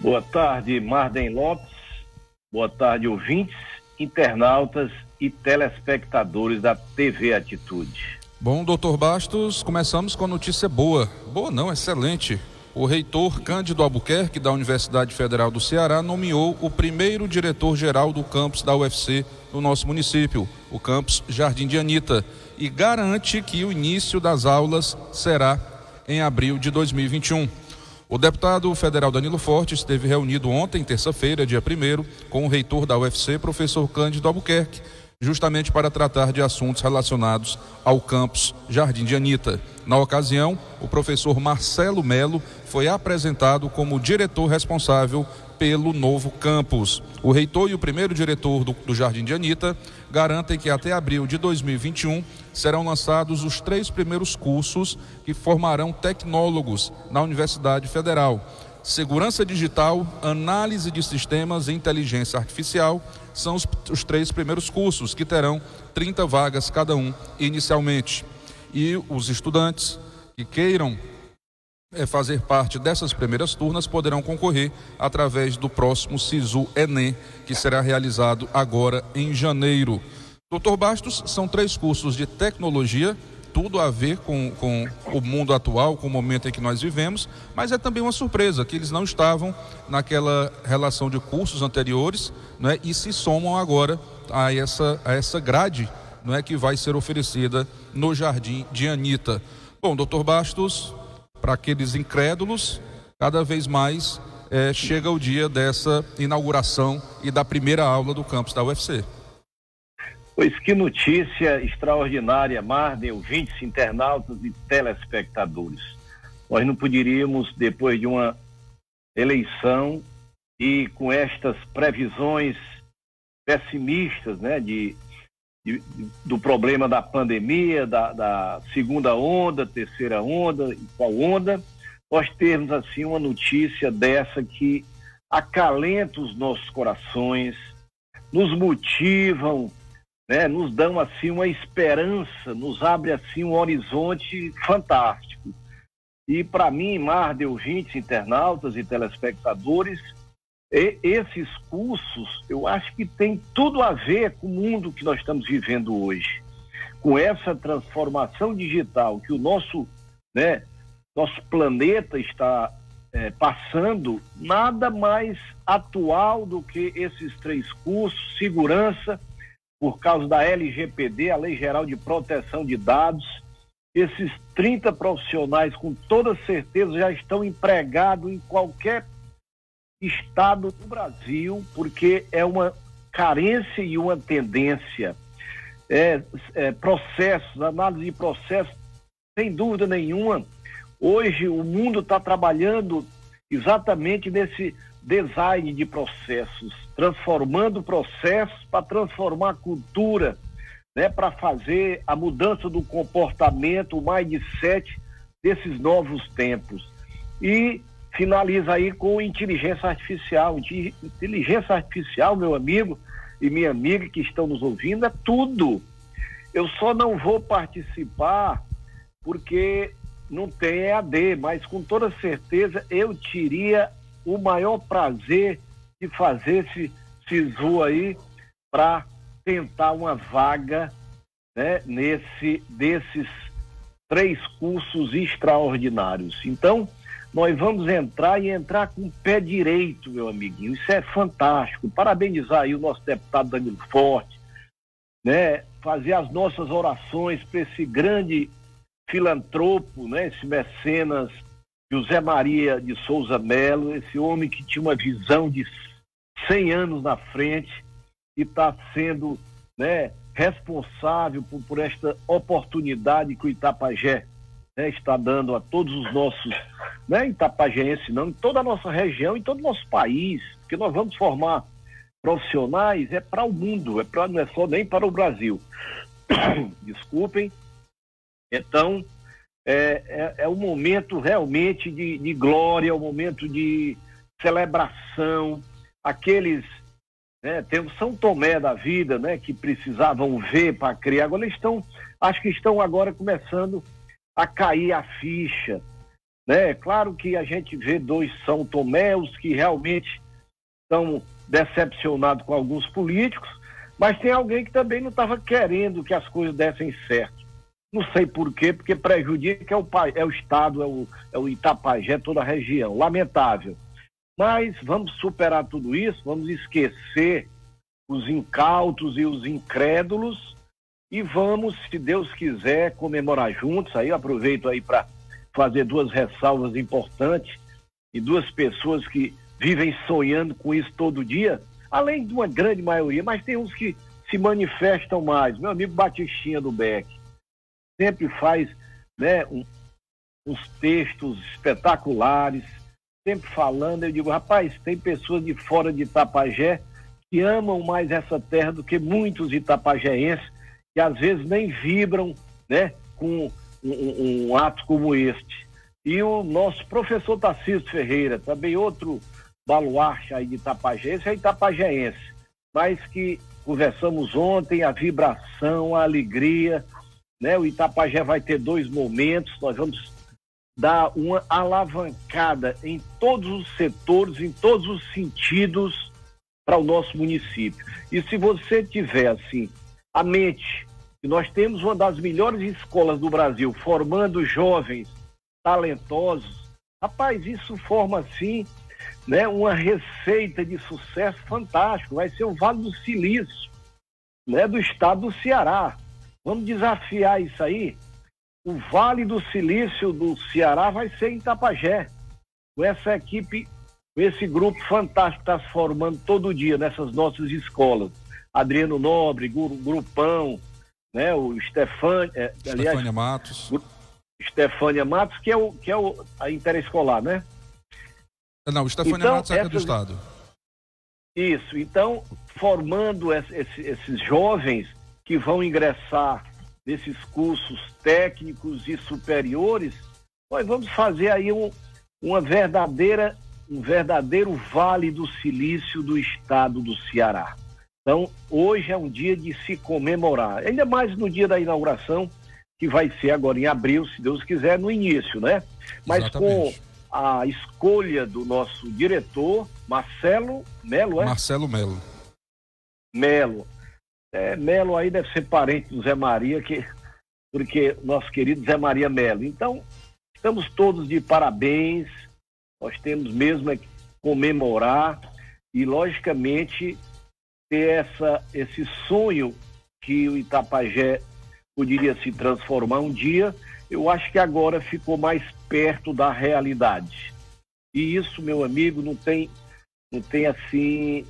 Boa tarde, Marden Lopes. Boa tarde, ouvintes, internautas e telespectadores da TV Atitude. Bom, doutor Bastos, começamos com a notícia boa. Boa não, excelente. O reitor Cândido Albuquerque, da Universidade Federal do Ceará, nomeou o primeiro diretor-geral do campus da UFC no nosso município, o campus Jardim de Anita, e garante que o início das aulas será em abril de 2021. O deputado federal Danilo Forte esteve reunido ontem, terça-feira, dia 1º, com o reitor da UFC, professor Cândido Albuquerque, justamente para tratar de assuntos relacionados ao campus Jardim de Anita. Na ocasião, o professor Marcelo Melo foi apresentado como diretor responsável pelo novo campus. O reitor e o primeiro diretor do Jardim de Anita garantem que até abril de 2021 serão lançados os 3 primeiros cursos que formarão tecnólogos na Universidade Federal. Segurança digital, análise de sistemas e inteligência artificial são os 3 primeiros cursos, que terão 30 vagas cada um inicialmente. E os estudantes que queiram fazer parte dessas primeiras turmas poderão concorrer através do próximo SISU Enem, que será realizado agora em janeiro. Doutor Bastos, são 3 cursos de tecnologia, tudo a ver com o mundo atual, com o momento em que nós vivemos, mas é também uma surpresa que eles não estavam naquela relação de cursos anteriores, né, e se somam agora a essa grade, não é, que vai ser oferecida no Jardim de Anita. Bom, doutor Bastos, para aqueles incrédulos, cada vez mais chega o dia dessa inauguração e da primeira aula do campus da UFC. Pois que notícia extraordinária, Marden, ouvintes, internautas e telespectadores. Nós não poderíamos, depois de uma eleição e com estas previsões pessimistas, né, do problema da pandemia, da segunda onda, terceira onda e qual onda, nós termos assim uma notícia dessa que acalenta os nossos corações, nos motivam, né, nos dão assim uma esperança, nos abre assim um horizonte fantástico. E para mim, Marden, ouvintes, internautas e telespectadores, esses cursos, eu acho que tem tudo a ver com o mundo que nós estamos vivendo hoje. Com essa transformação digital que o nosso planeta está passando, nada mais atual do que esses 3 cursos: segurança, por causa da LGPD, a Lei Geral de Proteção de Dados. Esses 30 profissionais, com toda certeza, já estão empregados em qualquer estado do Brasil, porque é uma carência e uma tendência. Processos, análise de processos, sem dúvida nenhuma. Hoje o mundo está trabalhando exatamente nesse design de processos, transformando processos para transformar a cultura, né, para fazer a mudança do comportamento, o mindset desses novos tempos. E finaliza aí com inteligência artificial. Inteligência artificial, meu amigo e minha amiga que estão nos ouvindo, é tudo. Eu só não vou participar porque não tem EAD, mas com toda certeza eu teria o maior prazer de fazer esse SISU aí para tentar uma vaga, né, desses 3 cursos extraordinários. Então, nós vamos entrar com o pé direito, meu amiguinho. Isso é fantástico. Parabenizar aí o nosso deputado Danilo Forte, né? Fazer as nossas orações para esse grande filantropo, né? Esse mecenas José Maria de Souza Melo, esse homem que tinha uma visão de 100 anos na frente e está sendo, né, responsável por esta oportunidade que o Itapajé, né, está dando a todos os nossos, né, itapajenses, não, em toda a nossa região, em todo o nosso país, porque nós vamos formar profissionais para o mundo, não é só nem para o Brasil. Desculpem. Então, é um momento realmente de glória, é um momento de celebração. Aqueles, né, tem o São Tomé da vida, né, que precisavam ver para criar, agora acho que estão agora começando a cair a ficha. né? É claro que a gente vê 2 São Toméus que realmente estão decepcionados com alguns políticos, mas tem alguém que também não estava querendo que as coisas dessem certo. Não sei por quê, porque prejudica é o Estado, é o Itapajé, toda a região. Lamentável. Mas vamos superar tudo isso, vamos esquecer os incautos e os incrédulos e vamos, se Deus quiser, comemorar juntos. Aí eu aproveito aí para fazer 2 ressalvas importantes e 2 pessoas que vivem sonhando com isso todo dia, além de uma grande maioria, mas tem uns que se manifestam mais. Meu amigo Batistinha do Beck sempre faz, né, uns textos espetaculares, sempre falando. Eu digo, rapaz, tem pessoas de fora de Itapajé que amam mais essa terra do que muitos itapajéenses, que às vezes nem vibram, né, com um ato como este. E o nosso professor Tarcísio Ferreira, também outro baluarte aí de Itapajé, esse é itapajéense, mas que conversamos ontem, a vibração, a alegria, né? O Itapajé vai ter 2 momentos, nós vamos dar uma alavancada em todos os setores, em todos os sentidos para o nosso município. E se você tiver, assim, a mente, que nós temos uma das melhores escolas do Brasil, formando jovens talentosos, rapaz, isso forma, assim, né, uma receita de sucesso fantástico. Vai ser o Vale do Silício, né, do estado do Ceará. Vamos desafiar isso aí. O Vale do Silício do Ceará vai ser em Itapajé, com essa equipe, com esse grupo fantástico que está se formando todo dia nessas nossas escolas. Adriano Nobre, Grupão, né, o Estefânia Matos. Estefânia Matos, que é a interescolar, né? Não, o Estefânia Matos é do estado. Isso, então, formando esses jovens que vão ingressar nesses cursos técnicos e superiores, nós vamos fazer aí um verdadeiro Vale do Silício do estado do Ceará. Então, hoje é um dia de se comemorar, ainda mais no dia da inauguração, que vai ser agora em abril, se Deus quiser, no início, né? Mas exatamente, com a escolha do nosso diretor, Marcelo Melo, Marcelo Melo. Melo aí deve ser parente do Zé Maria, porque nosso querido Zé Maria Melo. Então, estamos todos de parabéns, nós temos mesmo que comemorar e, logicamente, ter esse sonho que o Itapajé poderia se transformar um dia. Eu acho que agora ficou mais perto da realidade. E isso, meu amigo, não tem assim,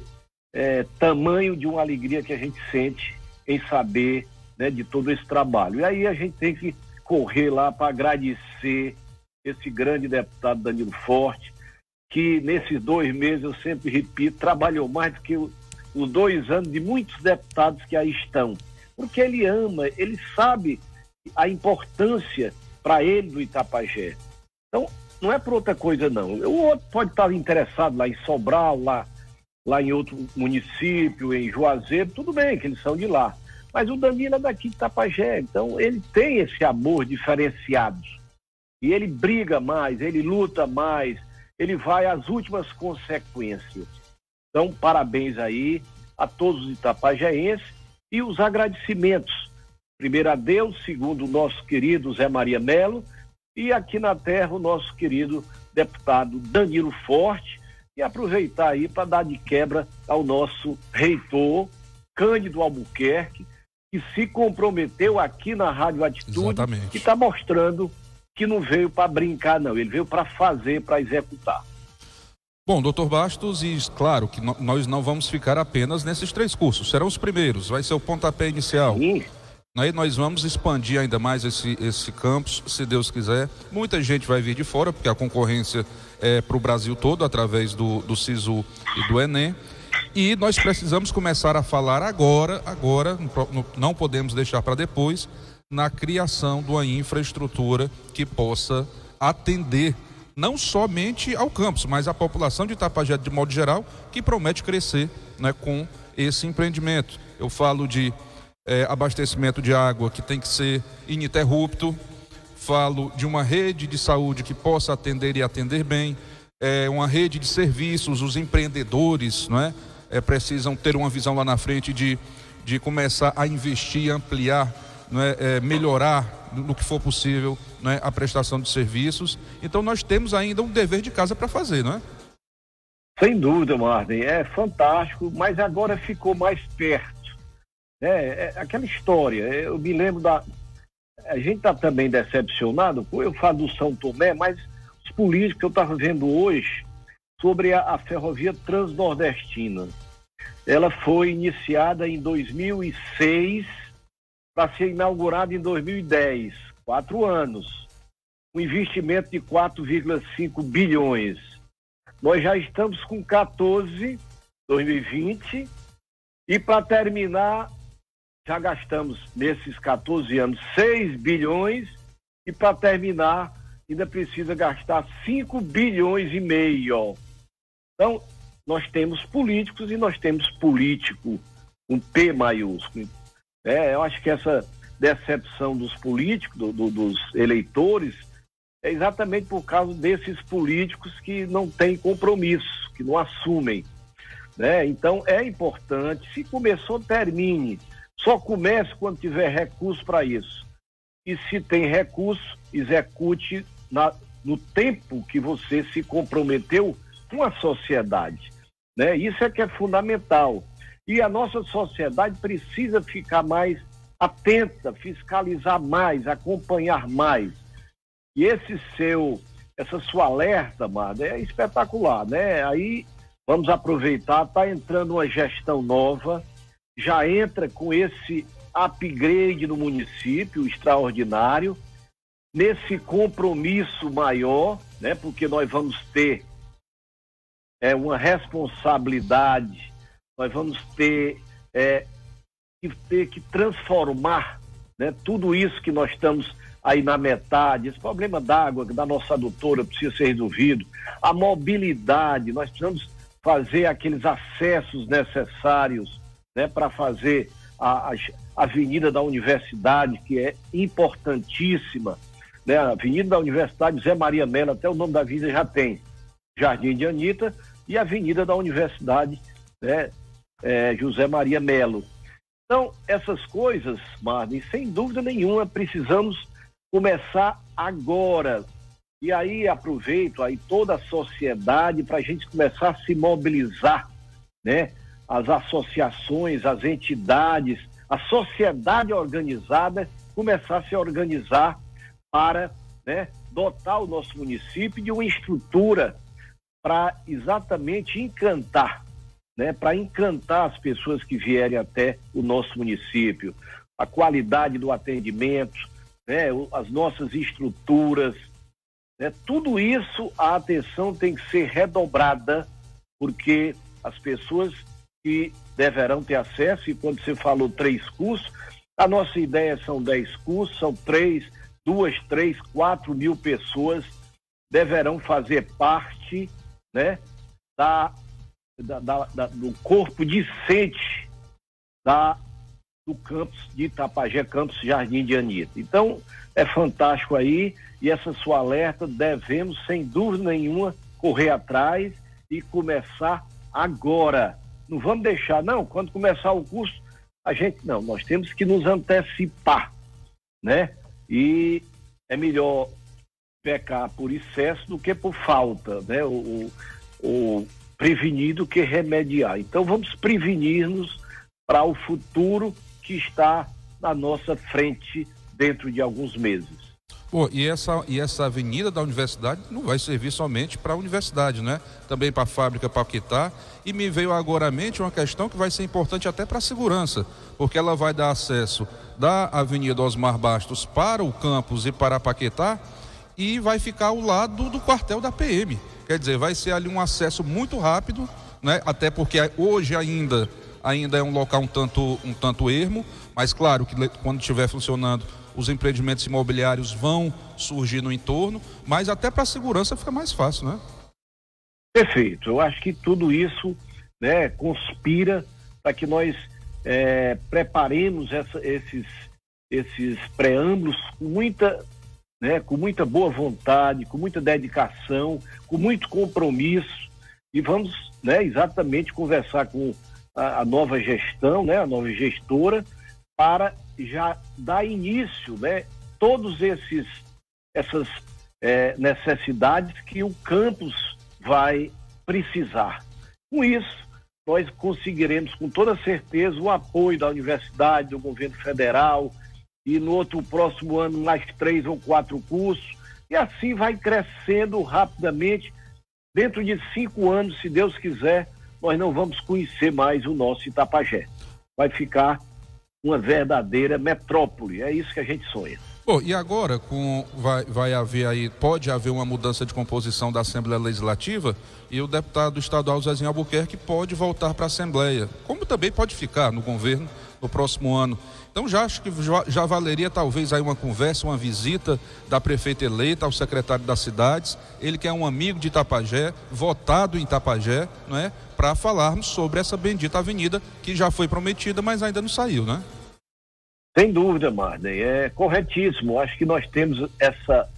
tamanho de uma alegria que a gente sente em saber, né, de todo esse trabalho. E aí a gente tem que correr lá para agradecer esse grande deputado Danilo Forte, que nesses 2 meses, eu sempre repito, trabalhou mais do que os 2 anos de muitos deputados que aí estão. Porque ele ama, ele sabe a importância para ele do Itapajé. Então, não é por outra coisa, não. O outro pode estar interessado lá em Sobral, lá em outro município, em Juazeiro, tudo bem, que eles são de lá. Mas o Danilo é daqui de Itapajé, então ele tem esse amor diferenciado. E ele briga mais, ele luta mais, ele vai às últimas consequências. Então, parabéns aí a todos os itapajéenses e os agradecimentos. Primeiro a Deus, segundo o nosso querido Zé Maria Melo, e aqui na terra o nosso querido deputado Danilo Forte, e aproveitar aí para dar de quebra ao nosso reitor Cândido Albuquerque, que se comprometeu aqui na Rádio Atitude. Exatamente. E está mostrando que não veio para brincar, não, ele veio para fazer, para executar. Bom, doutor Bastos, e claro que nós não vamos ficar apenas nesses 3 cursos, serão os primeiros, vai ser o pontapé inicial. Sim. Aí nós vamos expandir ainda mais esse campus, se Deus quiser. Muita gente vai vir de fora, porque a concorrência é para o Brasil todo, através do SISU e do Enem. E nós precisamos começar a falar agora, não podemos deixar para depois, na criação de uma infraestrutura que possa atender não somente ao campus, mas à população de Itapajé de modo geral, que promete crescer, né, com esse empreendimento. Eu falo de abastecimento de água que tem que ser ininterrupto, falo de uma rede de saúde que possa atender e atender bem, uma rede de serviços. Os empreendedores, não é? Precisam ter uma visão lá na frente de começar a investir, ampliar, não é? Melhorar no que for possível, não é? A prestação de serviços. Então nós temos ainda um dever de casa para fazer, não é? Sem dúvida, Marden, é fantástico, mas agora ficou mais perto. Aquela história, eu me lembro a gente está também decepcionado, eu falo do São Tomé, mas os políticos que eu estava vendo hoje sobre a ferrovia transnordestina. Ela foi iniciada em 2006 para ser inaugurada em 2010, 4 anos, um investimento de 4,5 bilhões. Nós já estamos com 14, 2020, e para terminar, já gastamos nesses 14 anos 6 bilhões, e para terminar, ainda precisa gastar 5 bilhões e meio. Então, nós temos políticos e nós temos político, um P maiúsculo. Eu acho que essa decepção dos políticos, dos eleitores, é exatamente por causa desses políticos que não têm compromisso, que não assumem, né? Então é importante, se começou, termine. Só comece quando tiver recurso para isso. E se tem recurso, execute no tempo que você se comprometeu com a sociedade, né? Isso é que é fundamental. E a nossa sociedade precisa ficar mais atenta, fiscalizar mais, acompanhar mais. E essa sua alerta, Marda, é espetacular, né? Aí vamos aproveitar, está entrando uma gestão nova, já entra com esse upgrade no município extraordinário, nesse compromisso maior, né? Porque nós vamos ter uma responsabilidade, nós vamos ter que transformar, né? Tudo isso que nós estamos aí na metade, esse problema d'água da nossa adutora precisa ser resolvido, a mobilidade, nós precisamos fazer aqueles acessos necessários, né, para fazer a Avenida da Universidade, que é importantíssima, né? A Avenida da Universidade Zé Maria Melo, até o nome da avenida já tem, Jardim de Anitta, e a Avenida da Universidade, né, José Maria Melo. Então, essas coisas, Marlon, sem dúvida nenhuma, precisamos começar agora. E aí aproveito aí toda a sociedade para a gente começar a se mobilizar, né? As associações, as entidades, a sociedade organizada começar a se organizar para, né, dotar o nosso município de uma estrutura para exatamente encantar, né? Para encantar as pessoas que vierem até o nosso município, a qualidade do atendimento, né? As nossas estruturas, né? Tudo isso, a atenção tem que ser redobrada, porque as pessoas que deverão ter acesso, e quando você falou 3 cursos, a nossa ideia são 10 cursos, são 2, 3, 4 mil pessoas deverão fazer parte, né, do corpo discente do campus de Itapajé, campus Jardim de Anitta. Então, é fantástico aí, e essa sua alerta, devemos, sem dúvida nenhuma, correr atrás e começar agora. Não vamos deixar, não, quando começar o curso, nós temos que nos antecipar, né? E é melhor pecar por excesso do que por falta, né? O prevenir do que remediar. Então vamos prevenir-nos para o futuro que está na nossa frente dentro de alguns meses. Pô, e essa avenida da universidade não vai servir somente para a universidade, né? Também para a fábrica Paquetá. E me veio agora à mente uma questão que vai ser importante até para a segurança, porque ela vai dar acesso da Avenida Osmar Bastos para o campus e para a Paquetá, e vai ficar ao lado do quartel da PM. Quer dizer, vai ser ali um acesso muito rápido, né? Até porque hoje ainda é um local um tanto ermo, mas claro que quando estiver funcionando, os empreendimentos imobiliários vão surgir no entorno, mas até para a segurança fica mais fácil, né? Perfeito. Eu acho que tudo isso, né, conspira para que nós preparemos esses preâmbulos com muita, né, com muita boa vontade, com muita dedicação, com muito compromisso, e vamos, né, exatamente conversar com a nova gestão, né, a nova gestora, para já dar início, né, todos essas necessidades que o campus vai precisar. Com isso, nós conseguiremos com toda certeza o apoio da universidade, do governo federal, e no próximo ano mais 3 ou 4 cursos, e assim vai crescendo rapidamente. Dentro de 5 anos, se Deus quiser, nós não vamos conhecer mais o nosso Itapajé. Vai ficar uma verdadeira metrópole, é isso que a gente sonha. Bom, e agora vai haver aí, pode haver uma mudança de composição da Assembleia Legislativa e o deputado estadual Zezinho Albuquerque pode voltar para a Assembleia, como também pode ficar no governo no próximo ano. Então já acho que já valeria talvez aí uma conversa, uma visita da prefeita eleita ao secretário das cidades, ele que é um amigo de Itapajé, votado em Itapajé, não é? Para falarmos sobre essa bendita avenida que já foi prometida, mas ainda não saiu, né? Sem dúvida, Marden, é corretíssimo. Acho que nós temos essa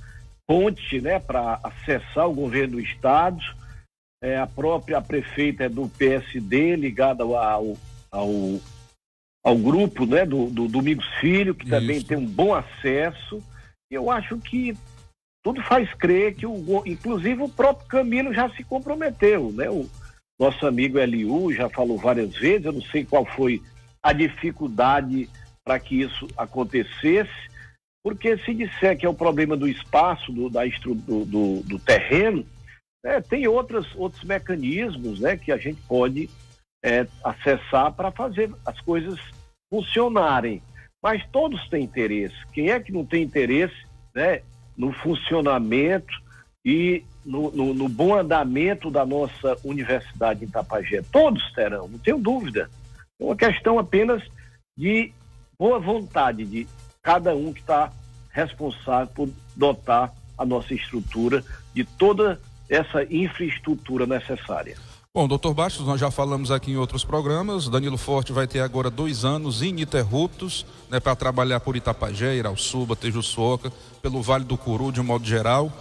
ponte, né, para acessar o governo do estado. A própria prefeita é do PSD, ligada ao grupo, né, do Domingos Filho, que também tem um bom acesso. Eu acho que tudo faz crer que, inclusive, o próprio Camilo já se comprometeu, né? O nosso amigo Eliú já falou várias vezes, eu não sei qual foi a dificuldade para que isso acontecesse, porque se disser que é o problema do espaço, do terreno, tem outros mecanismos, né, que a gente pode acessar para fazer as coisas funcionarem. Mas todos têm interesse. Quem é que não tem interesse, né, no funcionamento e no bom andamento da nossa universidade em Itapajé? Todos terão, não tenho dúvida. É uma questão apenas de boa vontade de cada um que está responsável por dotar a nossa estrutura de toda essa infraestrutura necessária. Bom, doutor Bastos, nós já falamos aqui em outros programas, Danilo Forte vai ter agora 2 anos ininterruptos, né, para trabalhar por Itapajé, Irauçuba, Tejuçuoca, pelo Vale do Curu de um modo geral,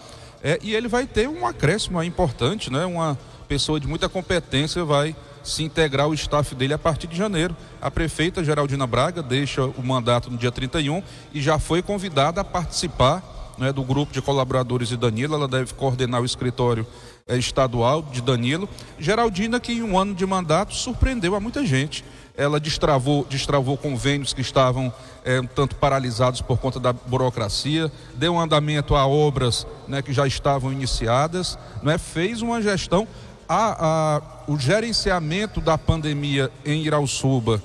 e ele vai ter um acréscimo importante, né, uma pessoa de muita competência vai se integrar ao staff dele a partir de janeiro. A prefeita Geraldina Braga deixa o mandato no dia 31 e já foi convidada a participar, né, do grupo de colaboradores de Danilo. Ela deve coordenar o escritório estadual de Danilo. Geraldina, que em 1 ano de mandato surpreendeu a muita gente. Ela destravou convênios que estavam um tanto paralisados por conta da burocracia, deu um andamento a obras, né, que já estavam iniciadas, né, fez uma gestão. O gerenciamento da pandemia em Irauçuba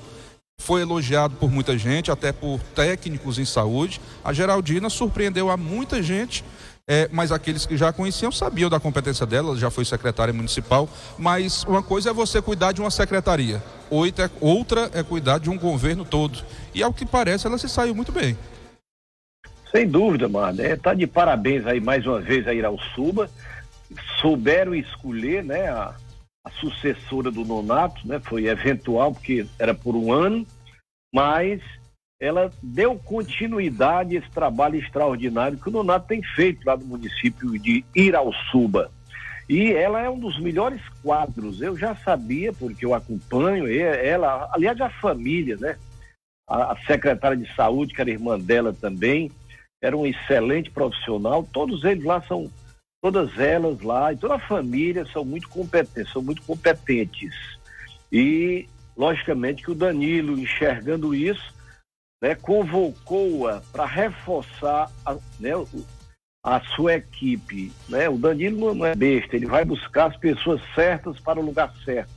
foi elogiado por muita gente, até por técnicos em saúde. A Geraldina surpreendeu a muita gente, mas aqueles que já conheciam sabiam da competência dela, ela já foi secretária municipal, mas uma coisa é você cuidar de uma secretaria, outra é cuidar de um governo todo. E ao que parece, ela se saiu muito bem. Sem dúvida, mano. Tá de parabéns aí mais uma vez a Irauçuba. Souberam escolher, né, a sucessora do Nonato, né, foi eventual porque era por 1 ano, mas ela deu continuidade a esse trabalho extraordinário que o Nonato tem feito lá no município de Irauçuba. E ela é um dos melhores quadros, eu já sabia, porque eu acompanho ela, aliás, a família, né, a secretária de saúde, que era irmã dela também, era um excelente profissional, todos elas lá e toda a família são muito competentes. E, logicamente, que o Danilo, enxergando isso, né, convocou-a para reforçar a sua equipe. Né? O Danilo não é besta, ele vai buscar as pessoas certas para o lugar certo.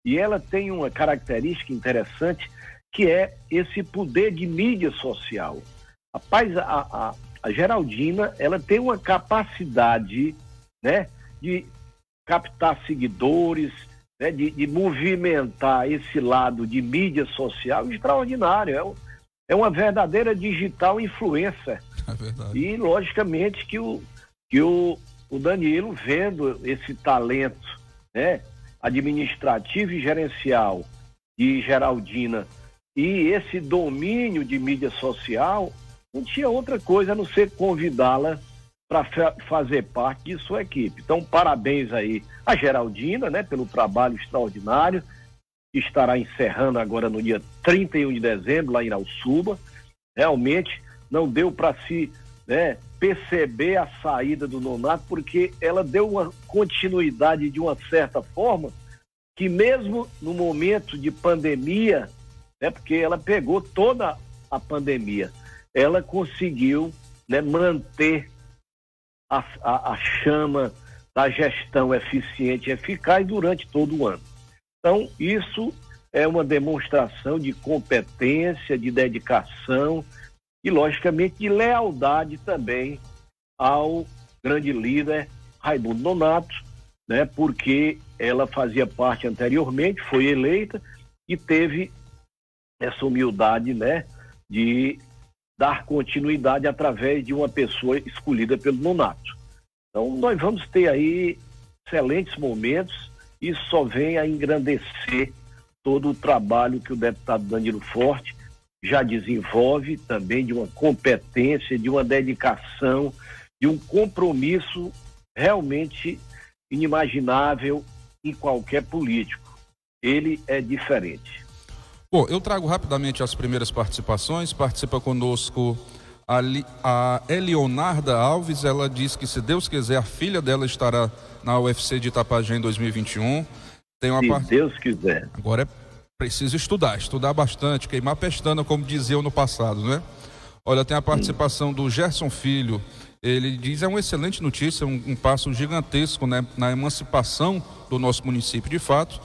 E ela tem uma característica interessante, que é esse poder de mídia social. Rapaz, a Geraldina, ela tem uma capacidade, né, de captar seguidores, né, de movimentar esse lado de mídia social extraordinário. É uma verdadeira digital influencer. É verdade. E, logicamente, que o Danilo, vendo esse talento, né, administrativo e gerencial de Geraldina e esse domínio de mídia social, não tinha outra coisa a não ser convidá-la para fazer parte de sua equipe. Então, parabéns aí a Geraldina, né, pelo trabalho extraordinário, que estará encerrando agora no dia 31 de dezembro, lá em Irauçuba. Realmente não deu para se, né, perceber a saída do Nonato, porque ela deu uma continuidade de uma certa forma, que mesmo no momento de pandemia, né, porque ela pegou toda a pandemia, ela conseguiu, né, manter a chama da gestão eficiente e eficaz durante todo o ano. Então, isso é uma demonstração de competência, de dedicação e, logicamente, de lealdade também ao grande líder Raimundo Nonato, né, porque ela fazia parte anteriormente, foi eleita e teve essa humildade, né, de dar continuidade através de uma pessoa escolhida pelo Nonato. Então, nós vamos ter aí excelentes momentos e isso só vem a engrandecer todo o trabalho que o deputado Danilo Forte já desenvolve, também de uma competência, de uma dedicação, de um compromisso realmente inimaginável em qualquer político. Ele é diferente. Bom, eu trago rapidamente as primeiras participações. Participa conosco a Elionarda Alves. Ela diz que, se Deus quiser, a filha dela estará na UFC de Itapajé em 2021. Se Deus quiser. Agora é preciso estudar bastante, queimar pestana, como diziam no passado, né? Olha, tem a participação do Gerson Filho. Ele diz, é uma excelente notícia, um passo gigantesco, né, na emancipação do nosso município. De fato,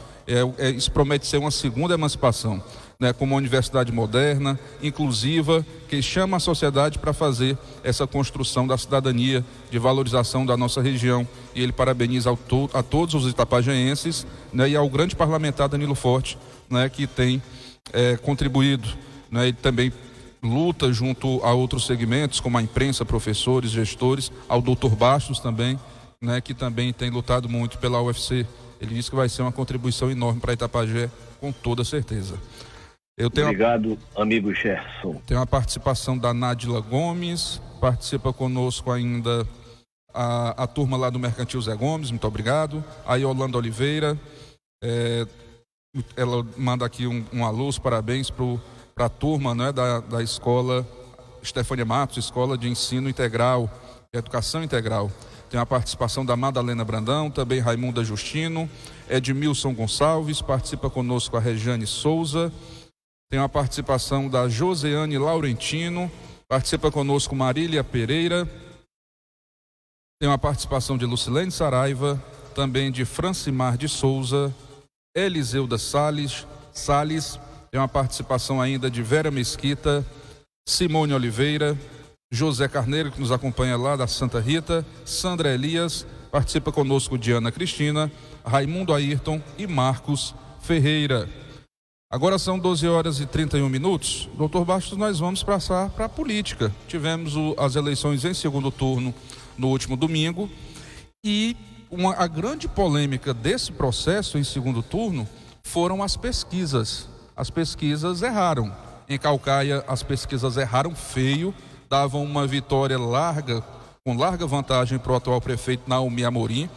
isso promete ser uma segunda emancipação, né, com uma universidade moderna, inclusiva, que chama a sociedade para fazer essa construção da cidadania, de valorização da nossa região. E ele parabeniza a todos os itapajaenses, né, e ao grande parlamentar Danilo Forte, né, que tem contribuído, né, e também luta junto a outros segmentos, como a imprensa, professores, gestores, ao doutor Bastos também, né, que também tem lutado muito pela UFC. Ele disse que vai ser uma contribuição enorme para Itapajé, com toda certeza. Obrigado, amigo Gerson. Tem uma participação da Nádila Gomes, participa conosco ainda a turma lá do Mercantil Zé Gomes, muito obrigado. A Yolanda Oliveira, ela manda aqui um alô, parabéns para a turma, né, da escola Estefânia Matos, Escola de Ensino Integral, Educação Integral. Tem a participação da Madalena Brandão, também Raimunda Justino, Edmilson Gonçalves, participa conosco a Regiane Souza, tem a participação da Joseane Laurentino, participa conosco Marília Pereira, tem uma participação de Lucilene Saraiva, também de Francimar de Souza, Eliseuda Salles, tem uma participação ainda de Vera Mesquita, Simone Oliveira, José Carneiro, que nos acompanha lá da Santa Rita, Sandra Elias, participa conosco Diana Cristina, Raimundo Ayrton e Marcos Ferreira. Agora são 12h31. Doutor Bastos, nós vamos passar para a política. Tivemos as eleições em segundo turno no último domingo e a grande polêmica desse processo em segundo turno foram as pesquisas. As pesquisas erraram. Em Caucaia, as pesquisas erraram feio, davam uma vitória com larga vantagem para o atual prefeito Naumi Amorim.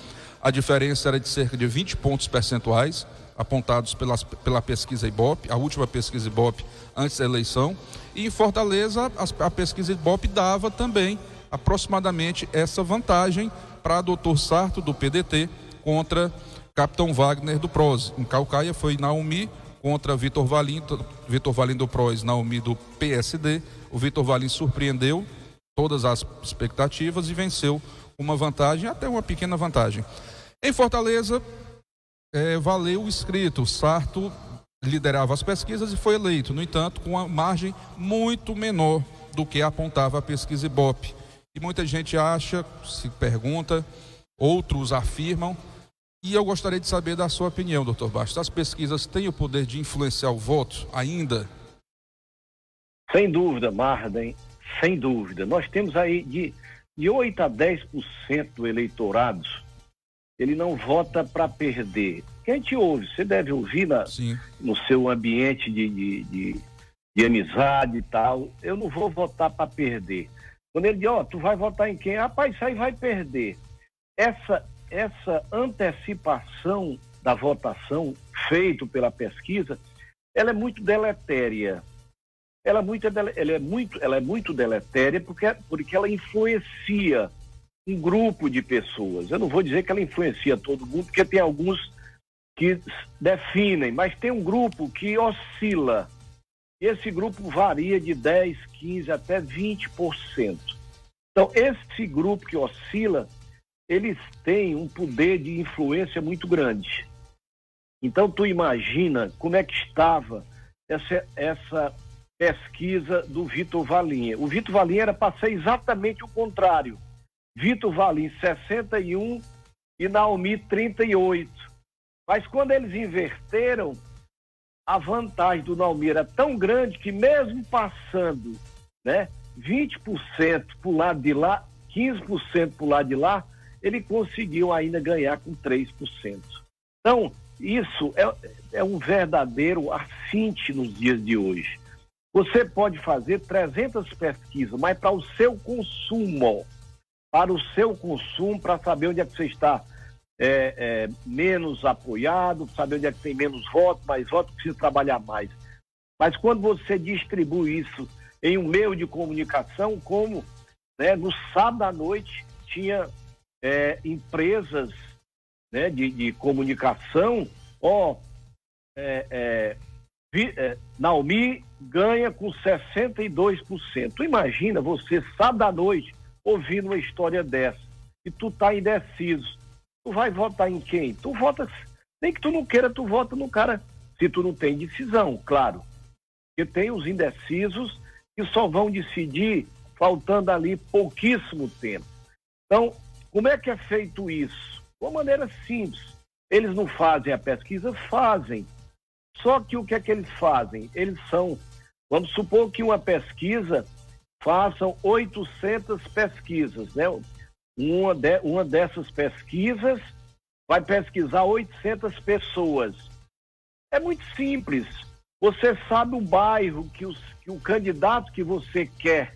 A diferença era de cerca de 20 pontos percentuais, apontados pela pesquisa Ibope, a última pesquisa Ibope antes da eleição. E em Fortaleza, a pesquisa Ibope dava também aproximadamente essa vantagem para Dr. Sarto, do PDT, contra Capitão Wagner, do PROS. Em Caucaia foi Naumi contra Vitor Valim do PROS, Naumi do PSD. O Vitor Valim surpreendeu todas as expectativas e venceu uma vantagem, até uma pequena vantagem. Em Fortaleza, valeu o escrito. Sarto liderava as pesquisas e foi eleito, no entanto, com uma margem muito menor do que apontava a pesquisa Ibope. E muita gente acha, se pergunta, outros afirmam, e eu gostaria de saber da sua opinião, doutor Bastos. As pesquisas têm o poder de influenciar o voto ainda? Sem dúvida, Marden, sem dúvida. Nós temos aí de 8 a 10% do eleitorado, ele não vota para perder. Que a gente ouve, você deve ouvir no seu ambiente de de amizade e tal, eu não vou votar para perder. Quando ele diz, tu vai votar em quem? Rapaz, isso aí vai perder. Essa antecipação da votação feita pela pesquisa, ela é muito deletéria. Ela é muito deletéria porque ela influencia um grupo de pessoas. Eu não vou dizer que ela influencia todo mundo, porque tem alguns que definem, mas tem um grupo que oscila. E esse grupo varia de 10, 15 até 20%. Então, esse grupo que oscila, eles têm um poder de influência muito grande. Então, tu imagina como é que estava essa pesquisa do Vitor Valinha. O Vitor Valinha era para ser exatamente o contrário. Vitor Valinha 61 e Naomi 38. Mas quando eles inverteram, a vantagem do Naomi era tão grande que mesmo passando, né, 20% para o lado de lá, 15% para o lado de lá, ele conseguiu ainda ganhar com 3%. Então, isso é um verdadeiro assinte nos dias de hoje. Você pode fazer 300 pesquisas, mas para o seu consumo, para saber onde é que você está menos apoiado, saber onde é que tem menos votos, mais votos, precisa trabalhar mais. Mas quando você distribui isso em um meio de comunicação, como, né, no sábado à noite tinha empresas, né, de comunicação, Naomi ganha com 62%. Tu imagina você, sábado à noite, ouvindo uma história dessa, e tu tá indeciso. Tu vai votar em quem? Tu vota, nem que tu não queira, tu vota no cara, se tu não tem decisão, claro. Porque tem os indecisos que só vão decidir faltando ali pouquíssimo tempo. Então, como é que é feito isso? De uma maneira simples. Eles não fazem a pesquisa? Fazem. Só que o que é que eles fazem? Vamos supor que uma pesquisa façam 800 pesquisas, né? Uma dessas pesquisas vai pesquisar 800 pessoas. É muito simples. Você sabe o bairro que o candidato que você quer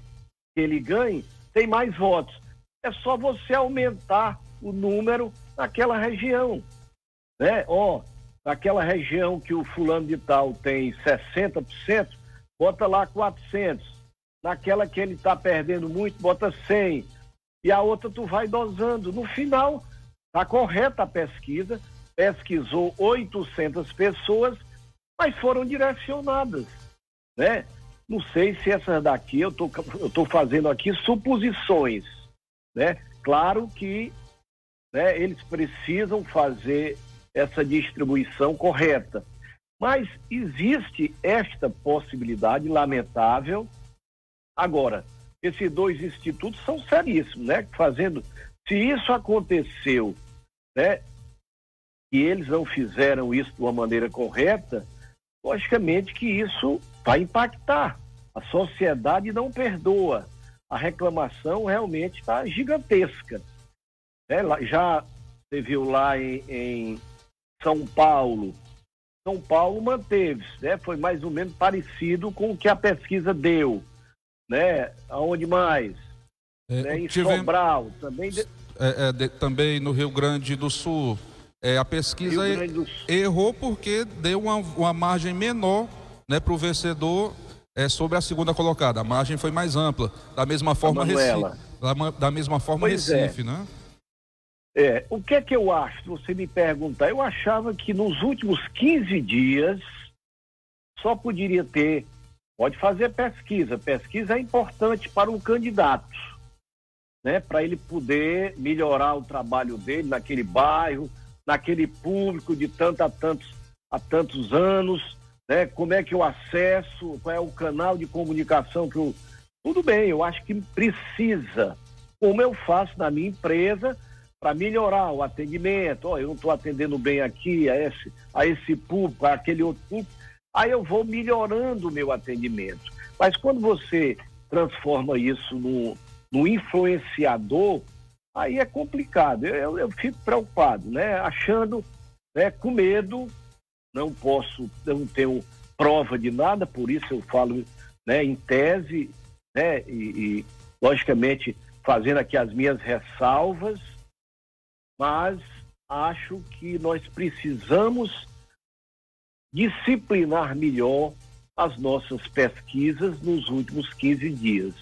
que ele ganhe tem mais votos. É só você aumentar o número naquela região, né? Naquela região que o fulano de tal tem 60%, bota lá 400. Naquela que ele está perdendo muito, bota 100. E a outra tu vai dosando. No final, está correta a pesquisa, pesquisou 800 pessoas, mas foram direcionadas, né? Não sei se essas daqui, eu tô fazendo aqui suposições, né? Claro que, né, eles precisam fazer essa distribuição correta, mas existe esta possibilidade lamentável. Agora, esses dois institutos são seríssimos, né? Se isso aconteceu, né, e eles não fizeram isso de uma maneira correta, logicamente que isso vai impactar. A sociedade não perdoa. A reclamação realmente está gigantesca, né? Já você viu lá em São Paulo. São Paulo manteve-se, né? Foi mais ou menos parecido com o que a pesquisa deu, né? Aonde mais? Em Sobral, também. Também no Rio Grande do Sul. A pesquisa errou porque deu uma margem menor, né, para o vencedor sobre a segunda colocada. A margem foi mais ampla. Da mesma forma, Recife, né? O que é que eu acho? Se você me perguntar, eu achava que nos últimos 15 dias só poderia ter. Pode fazer pesquisa. Pesquisa é importante para um candidato, né? Para ele poder melhorar o trabalho dele naquele bairro, naquele público de há tantos anos, né? Como é que eu acesso, qual é o canal de comunicação que eu... Tudo bem, eu acho que precisa, como eu faço na minha empresa, para melhorar o atendimento. Eu não estou atendendo bem aqui a esse público, a aquele outro público, aí eu vou melhorando o meu atendimento. Mas quando você transforma isso no influenciador, aí é complicado. Eu fico preocupado, né? Achando, né, com medo, eu não tenho prova de nada, por isso eu falo, né, em tese, né, e logicamente fazendo aqui as minhas ressalvas, mas acho que nós precisamos disciplinar melhor as nossas pesquisas nos últimos 15 dias.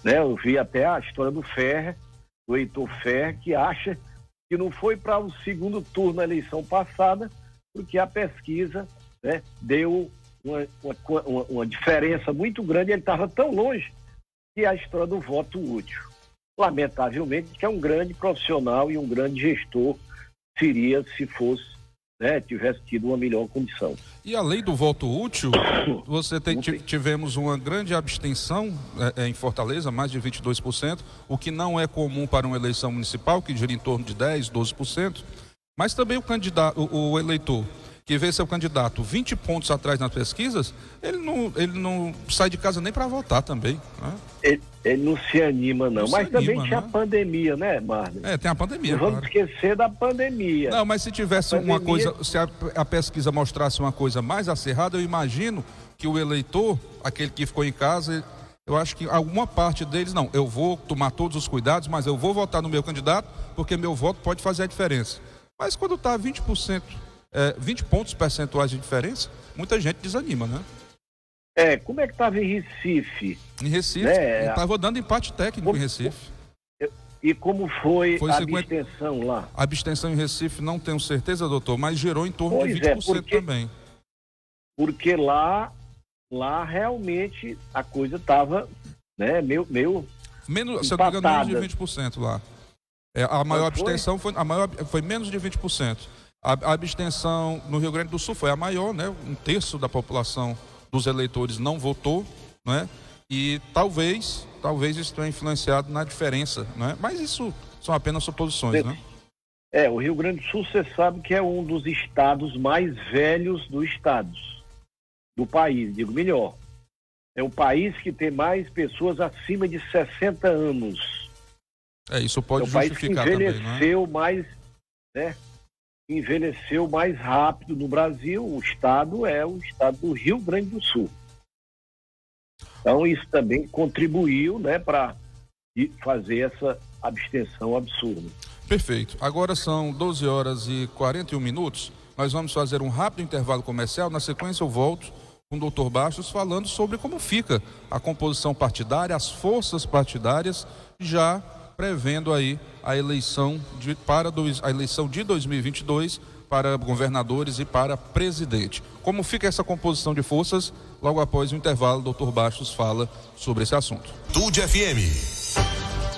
Né? Eu vi até a história do Ferrer, do Heitor Ferrer, que acha que não foi para o segundo turno na eleição passada, porque a pesquisa, né, deu uma diferença muito grande, ele estava tão longe que a história do voto útil. Lamentavelmente, que é um grande profissional e um grande gestor seria se fosse, né, tivesse tido uma melhor condição. E a lei do voto útil, tivemos uma grande abstenção em Fortaleza, mais de 22%, o que não é comum para uma eleição municipal, que gira em torno de 10%, 12%, mas também o eleitor que vê seu candidato 20 pontos atrás nas pesquisas, ele não sai de casa nem para votar também, né? Ele não se anima, não. Mas também tinha a pandemia, né, Marlon? Tem a pandemia. Não vamos esquecer da pandemia. Não, mas se tivesse uma coisa, se a pesquisa mostrasse uma coisa mais acirrada, eu imagino que o eleitor, aquele que ficou em casa, eu acho que alguma parte deles, não, eu vou tomar todos os cuidados, mas eu vou votar no meu candidato, porque meu voto pode fazer a diferença. Mas quando está 20%, 20 pontos percentuais de diferença, muita gente desanima, né? Como é que estava em Recife? Em Recife, estava dando empate técnico em Recife. E como foi a abstenção lá? A abstenção em Recife, não tenho certeza, doutor, mas gerou em torno de 20% também. Porque lá realmente a coisa estava, né, meio menos, se eu não me engano, menos de 20% lá. A maior abstenção foi menos de 20%. A abstenção no Rio Grande do Sul foi a maior, né? 1/3 da população dos eleitores não votou, né? E talvez isso tenha influenciado na diferença, né? Mas isso são apenas suposições, né? O Rio Grande do Sul, você sabe que é um dos estados mais velhos do país, digo melhor. É o país que tem mais pessoas acima de 60 anos. Isso pode justificar também, né? Envelheceu mais rápido no Brasil. O estado é o estado do Rio Grande do Sul. Então isso também contribuiu, né, para fazer essa abstenção absurda. Perfeito. Agora são 12h41. Nós vamos fazer um rápido intervalo comercial. Na sequência eu volto com o Dr. Bastos falando sobre como fica a composição partidária, as forças partidárias, já prevendo aí a eleição de 2022 para governadores e para presidente. Como fica essa composição de forças? Logo após o intervalo, o Dr. Bastos fala sobre esse assunto. Tude FM.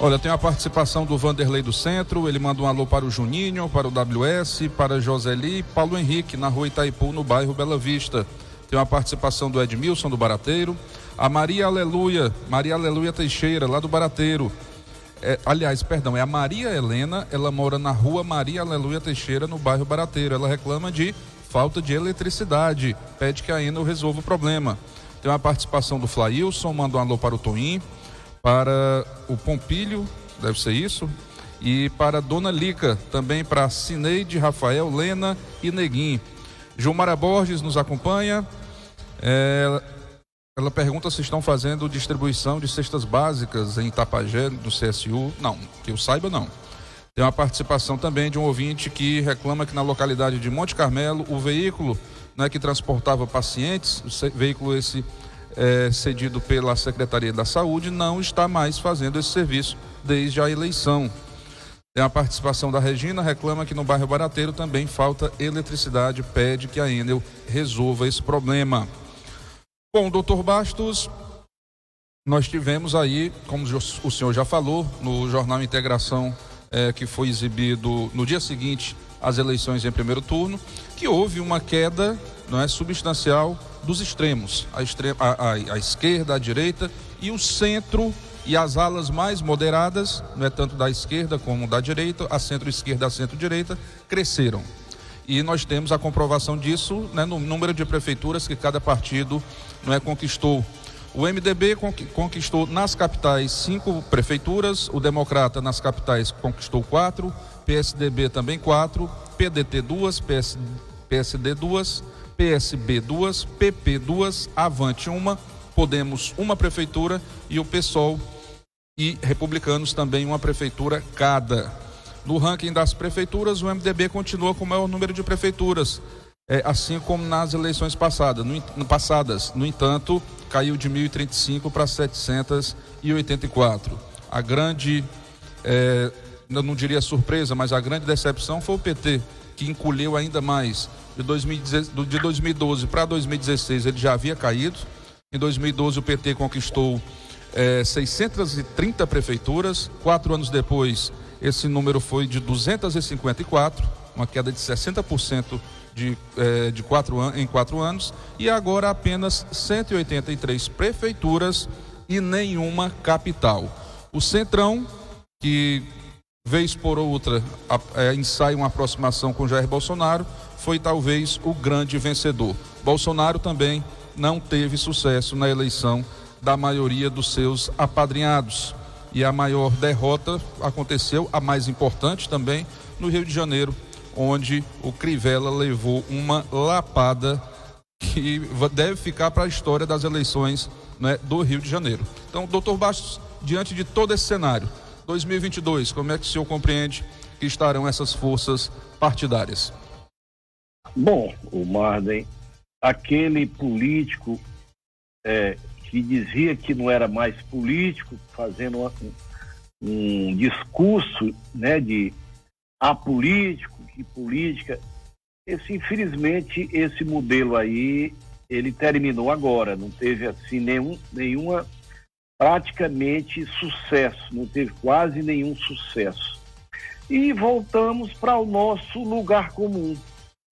Olha, tem a participação do Vanderlei do Centro, ele manda um alô para o Juninho, para o WS, para Joseli e Paulo Henrique, na rua Itaipu, no bairro Bela Vista. Tem uma participação do Edmilson, do Barateiro, a Maria Aleluia Teixeira, lá do Barateiro. É a Maria Helena, ela mora na rua Maria Aleluia Teixeira, no bairro Barateiro. Ela reclama de falta de eletricidade, pede que a Enel resolva o problema. Tem uma participação do Flailson, manda um alô para o Toim, para o Pompílio, deve ser isso, e para a Dona Lica, também para Cineide, Rafael, Lena e Neguinho. Gilmara Borges nos acompanha. Ela pergunta se estão fazendo distribuição de cestas básicas em Itapajé, do CSU. Não, que eu saiba, não. Tem uma participação também de um ouvinte que reclama que na localidade de Monte Carmelo, o veículo, né, que transportava pacientes, veículo esse cedido pela Secretaria da Saúde, não está mais fazendo esse serviço desde a eleição. Tem a participação da Regina, reclama que no bairro Barateiro também falta eletricidade, pede que a Enel resolva esse problema. Bom, doutor Bastos, nós tivemos aí, como o senhor já falou, no Jornal Integração, que foi exibido no dia seguinte às eleições em primeiro turno, que houve uma queda, não é, substancial dos extremos, a esquerda, a direita e o centro e as alas mais moderadas, não é, tanto da esquerda como da direita, a centro-esquerda, a centro-direita, cresceram. E nós temos a comprovação disso, né, no número de prefeituras que cada partido, não é, conquistou. O MDB conquistou nas capitais 5 prefeituras, o Democrata nas capitais conquistou 4, PSDB também 4, PDT 2, PSD 2, PSB 2, PP 2, Avante 1, Podemos 1 prefeitura e o PSOL e Republicanos também 1 prefeitura cada. No ranking das prefeituras, o MDB continua com o maior número de prefeituras, assim como nas eleições passadas. No entanto, caiu de 1.035 para 784. A grande, eu não diria surpresa, mas a grande decepção foi o PT, que encolheu ainda mais. De 2012 para 2016 ele já havia caído. Em 2012 o PT conquistou 630 prefeituras. 4 anos depois esse número foi de 254, uma queda de 60% em 4 anos, e agora apenas 183 prefeituras e nenhuma capital. O Centrão, que vez por outra ensaia uma aproximação com Jair Bolsonaro, foi talvez o grande vencedor. Bolsonaro também não teve sucesso na eleição da maioria dos seus apadrinhados. E a maior derrota aconteceu, a mais importante também, no Rio de Janeiro, onde o Crivella levou uma lapada que deve ficar para a história das eleições, né, do Rio de Janeiro. Então, doutor Bastos, diante de todo esse cenário, 2022, como é que o senhor compreende que estarão essas forças partidárias? Bom, o Marden, aquele político que dizia que não era mais político, fazendo um discurso, né, de apolítico, que política, infelizmente, esse modelo aí, ele terminou agora, não teve assim nenhuma praticamente sucesso, não teve quase nenhum sucesso. E voltamos para o nosso lugar comum.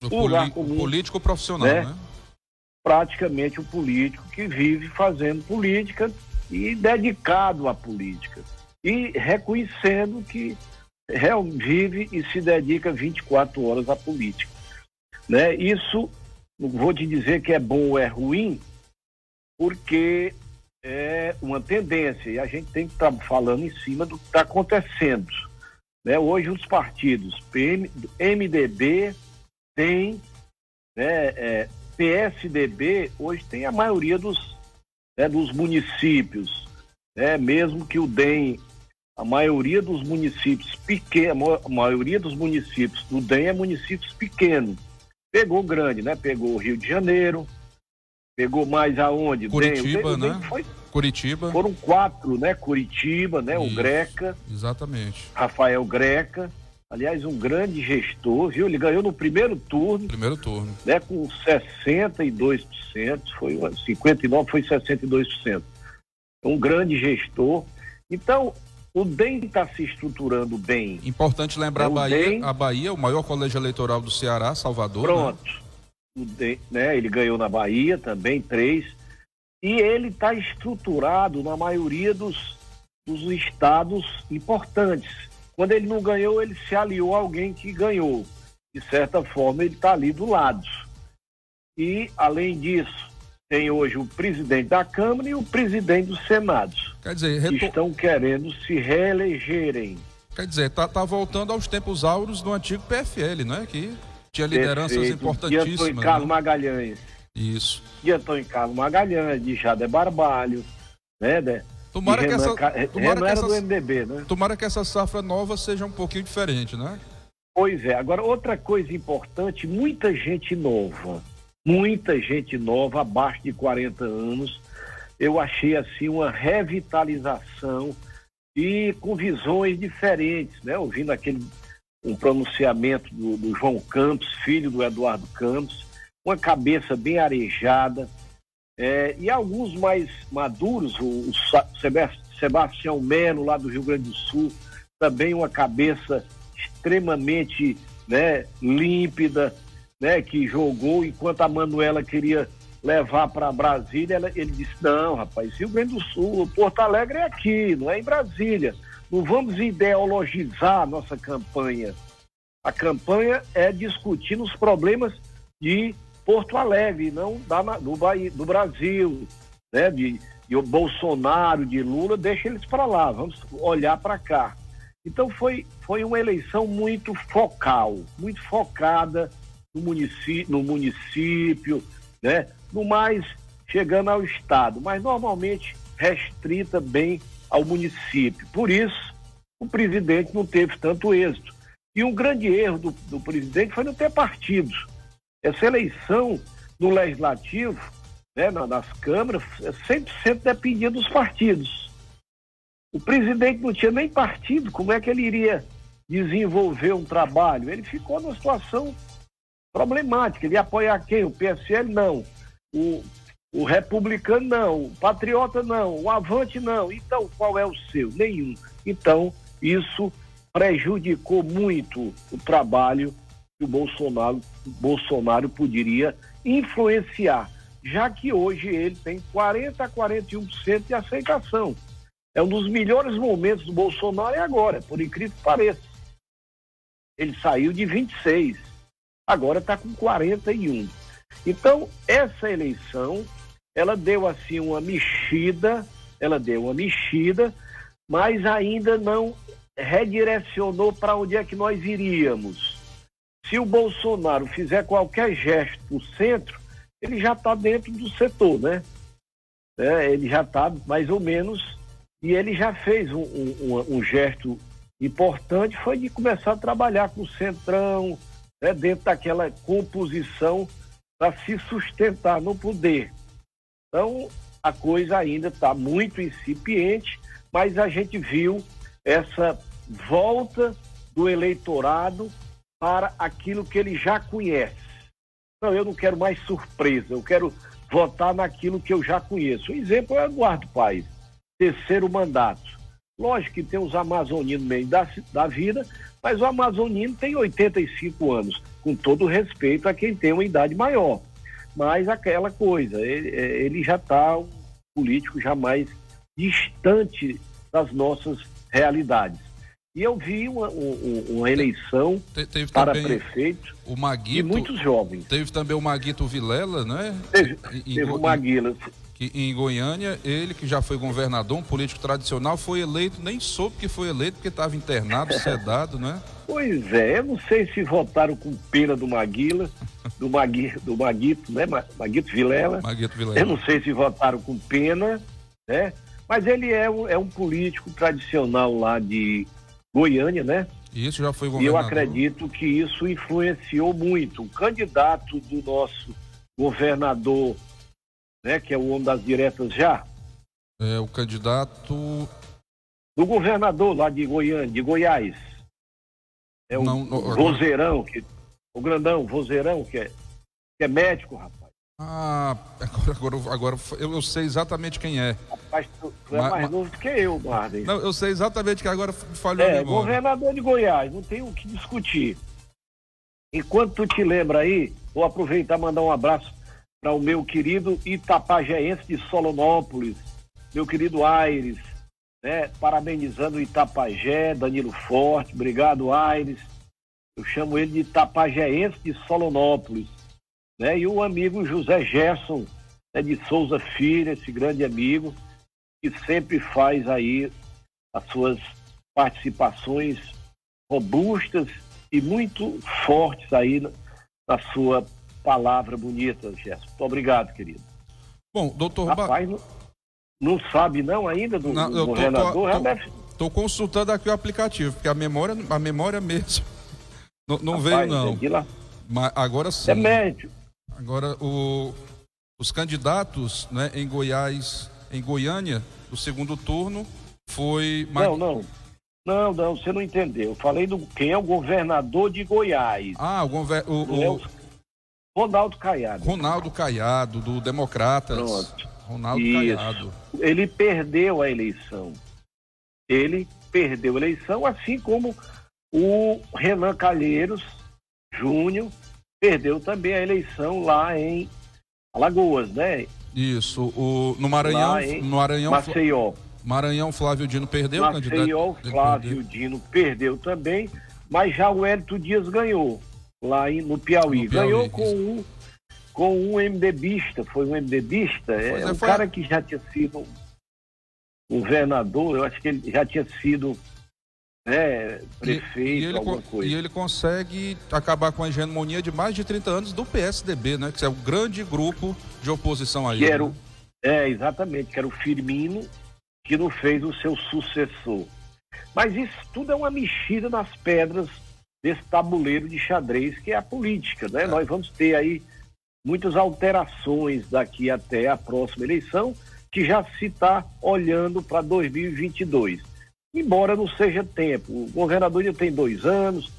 Lugar comum, político profissional, né? Praticamente o político que vive fazendo política e dedicado à política. E reconhecendo que vive e se dedica 24 horas à política. Né? Isso, não vou te dizer que é bom ou é ruim, porque é uma tendência e a gente tem que estar falando em cima do que está acontecendo. Né? Hoje os partidos MDB tem, PSDB hoje tem a maioria dos municípios, mesmo que o DEM, a maioria dos municípios pequenos, a maioria dos municípios do DEM é municípios pequenos. Pegou grande, né? Pegou o Rio de Janeiro, pegou mais aonde? Curitiba, né? Curitiba. Foram 4, né? Curitiba, né? Isso, o Greca. Exatamente. Rafael Greca. Aliás, um grande gestor, viu? Ele ganhou no primeiro turno. Né? Com 62%, foi 59%, foi 62%. Um grande gestor. Então, o DEM está se estruturando bem. Importante lembrar a Bahia, o maior colégio eleitoral do Ceará, Salvador. Pronto. Né? O DEM, né? Ele ganhou na Bahia também, 3. E ele está estruturado na maioria dos estados importantes. Quando ele não ganhou, ele se aliou a alguém que ganhou. De certa forma, ele está ali do lado. E, além disso, tem hoje o presidente da Câmara e o presidente do Senado. Quer dizer, que estão querendo se reelegerem. Quer dizer, tá voltando aos tempos áureos do antigo PFL, não é? Que tinha lideranças importantíssimas. De Antônio Carlos Magalhães. Isso. De Antônio Carlos Magalhães, de Jader Barbalho, né? Tomara que essa do MDB, né? Tomara que essa safra nova seja um pouquinho diferente, né? Pois é. Agora, outra coisa importante, muita gente nova, abaixo de 40 anos, eu achei assim uma revitalização e com visões diferentes, né? Ouvindo um pronunciamento do João Campos, filho do Eduardo Campos, uma cabeça bem arejada, e alguns mais maduros, o Sebastião Melo, lá do Rio Grande do Sul, também uma cabeça extremamente, né, límpida, né, que jogou, enquanto a Manuela queria levar para Brasília, ele disse, não, rapaz, Rio Grande do Sul, Porto Alegre é aqui, não é em Brasília, não vamos ideologizar a nossa campanha. A campanha é discutir os problemas de Porto Alegre, não do Brasil, né? De o Bolsonaro, de Lula, deixa eles para lá, vamos olhar para cá. Então foi uma eleição muito focal, muito focada no município, né? No mais, chegando ao estado, mas normalmente restrita bem ao município. Por isso, o presidente não teve tanto êxito. E um grande erro do presidente foi não ter partidos. Essa eleição no legislativo, né, nas câmaras, 100% dependia dos partidos. O presidente não tinha nem partido, como é que ele iria desenvolver um trabalho? Ele ficou numa situação problemática. Ele ia apoiar quem? O PSL? Não. O Republicano? Não. O Patriota? Não. O Avante? Não. Então, qual é o seu? Nenhum. Então, isso prejudicou muito o trabalho que o Bolsonaro poderia influenciar, já que hoje ele tem 40% a 41% de aceitação. É um dos melhores momentos do Bolsonaro agora, por incrível que pareça. Ele saiu de 26, agora está com 41. Então, essa eleição, ela deu assim uma mexida, mas ainda não redirecionou para onde é que nós iríamos. Se o Bolsonaro fizer qualquer gesto para o centro, ele já está dentro do setor, né? Ele já está mais ou menos, e ele já fez um gesto importante, foi de começar a trabalhar com o Centrão, né, dentro daquela composição para se sustentar no poder. Então, a coisa ainda está muito incipiente, mas a gente viu essa volta do eleitorado para aquilo que ele já conhece. Não, eu não quero mais surpresa, eu quero votar naquilo que eu já conheço. O exemplo é Eduardo Paes, terceiro mandato. Lógico que tem os amazoninos no meio da vida, mas o amazonino tem 85 anos, com todo respeito a quem tem uma idade maior. Mas aquela coisa, ele já está um político já mais distante das nossas realidades. E eu vi uma eleição para prefeito o Maguito, de muitos jovens. Teve também o Maguito Vilela, né? Teve o Maguila. Que em Goiânia, ele que já foi governador, um político tradicional, foi eleito, nem soube que foi eleito porque estava internado, sedado, né? Pois é, eu não sei se votaram com pena do Maguila, do Maguito, né? Maguito Vilela. Eu não sei se votaram com pena, né? Mas ele é um político tradicional lá de Goiânia, né? Isso, já foi governador. E eu acredito que isso influenciou muito. O candidato do nosso governador, né, que é o homem das diretas já. É o candidato do governador lá de Goiânia, de Goiás. É o Vozeirão, o grandão Vozeirão, que é médico, rapaz. Ah, agora eu sei exatamente quem é. Rapaz, tu é mais novo do que eu, Marden. Não, eu sei exatamente que agora falhou a memória. Governador de Goiás, não tem o que discutir. Enquanto tu te lembra aí, vou aproveitar e mandar um abraço para o meu querido itapajéense de Solonópolis, meu querido Aires, né? Parabenizando o Itapajé, Danilo Forte, obrigado Aires. Eu chamo ele de itapajéense de Solonópolis, né? E o amigo José Gerson, né, de Souza Filho, esse grande amigo, que sempre faz aí as suas participações robustas e muito fortes aí na sua palavra bonita, Gerson. Muito obrigado, querido. Bom, doutor... Rapaz, não sabe não ainda do governador? Estou consultando aqui o aplicativo, porque a memória mesmo não Rapaz, veio não. Mas agora sim. É médio. Agora, os candidatos, né, em Goiás, em Goiânia, do segundo turno, foi... Não, você não entendeu. Eu falei quem é o governador de Goiás. Ah, Ronaldo Caiado. Ronaldo Caiado, do Democratas. Pronto. Ronaldo Caiado. Ele perdeu a eleição. Assim como o Renan Calheiros Júnior perdeu também a eleição lá em Alagoas, né? Isso, no Maranhão, Maceió. Maranhão, Flávio Dino perdeu, Maceió, Flávio Dino perdeu também, mas já o Hélito Dias ganhou lá no Piauí. Ganhou com um MDBista, foi um MDBista, cara que já tinha sido um governador, eu acho que ele já tinha sido né, prefeito, alguma coisa. E ele consegue acabar com a hegemonia de mais de 30 anos do PSDB, né? Que é o grande grupo de oposição a ele. Exatamente, que era o Firmino, que não fez o seu sucessor. Mas isso tudo é uma mexida nas pedras desse tabuleiro de xadrez que é a política, né? Nós vamos ter aí muitas alterações daqui até a próxima eleição, que já se está olhando para 2022. Embora não seja tempo, o governador ainda tem 2 anos, o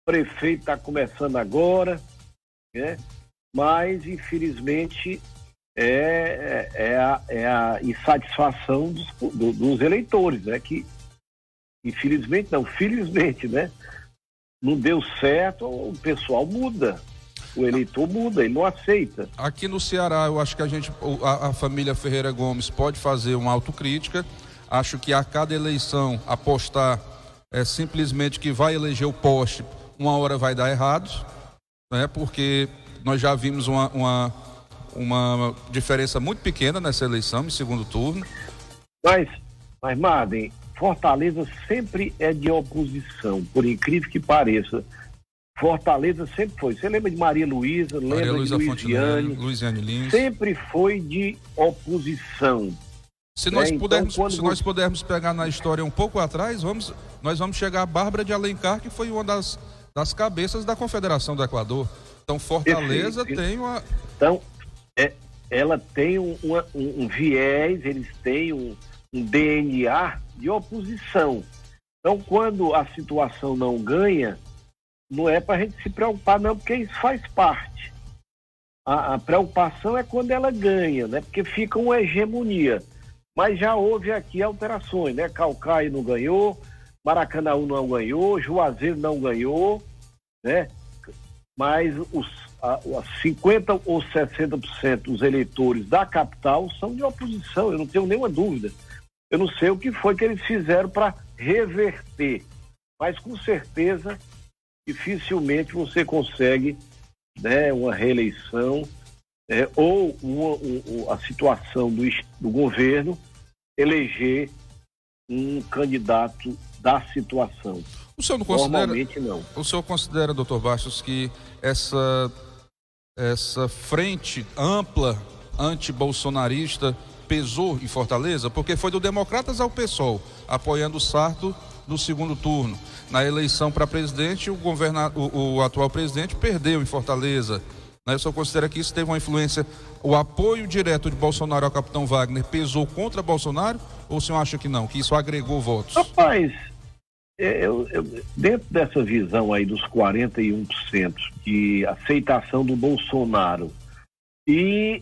prefeito está começando agora, né? Mas infelizmente é a insatisfação dos eleitores, né? Que infelizmente não, felizmente, né? Não deu certo, o pessoal muda. O eleitor muda, ele não aceita. Aqui no Ceará, eu acho que a família Ferreira Gomes pode fazer uma autocrítica. Acho que a cada eleição apostar simplesmente que vai eleger o poste, uma hora vai dar errado, né? Porque nós já vimos uma diferença muito pequena nessa eleição, em segundo turno. Mas Marden, Fortaleza sempre é de oposição, por incrível que pareça. Fortaleza sempre foi. Você lembra de Maria Luísa, lembra de Luiziane Lins? Sempre foi de oposição. Se nós pudermos pegar na história um pouco atrás, nós vamos chegar a Bárbara de Alencar, que foi uma das cabeças da Confederação do Equador. Então Fortaleza tem uma... Então, ela tem um viés, eles têm um DNA de oposição. Então, quando a situação não ganha, não é para a gente se preocupar, não, porque isso faz parte. A preocupação é quando ela ganha, né? Porque fica uma hegemonia. Mas já houve aqui alterações, né? Caucaia não ganhou, Maracanaú não ganhou, Juazeiro não ganhou, né? Mas os 50% ou 60% dos eleitores da capital são de oposição, eu não tenho nenhuma dúvida. Eu não sei o que foi que eles fizeram para reverter, mas com certeza dificilmente você consegue, né, uma reeleição ou a situação do governo eleger um candidato da situação. O senhor não considera, normalmente não. O senhor considera, doutor Bastos, que essa frente ampla anti-bolsonarista pesou em Fortaleza? Porque foi do Democratas ao PSOL, apoiando o Sarto no segundo turno. Na eleição para presidente, o atual presidente perdeu em Fortaleza. O senhor considera que isso teve uma influência, o apoio direto de Bolsonaro ao capitão Wagner pesou contra Bolsonaro, ou o senhor acha que não, que isso agregou votos? Rapaz, dentro dessa visão aí dos 41% de aceitação do Bolsonaro e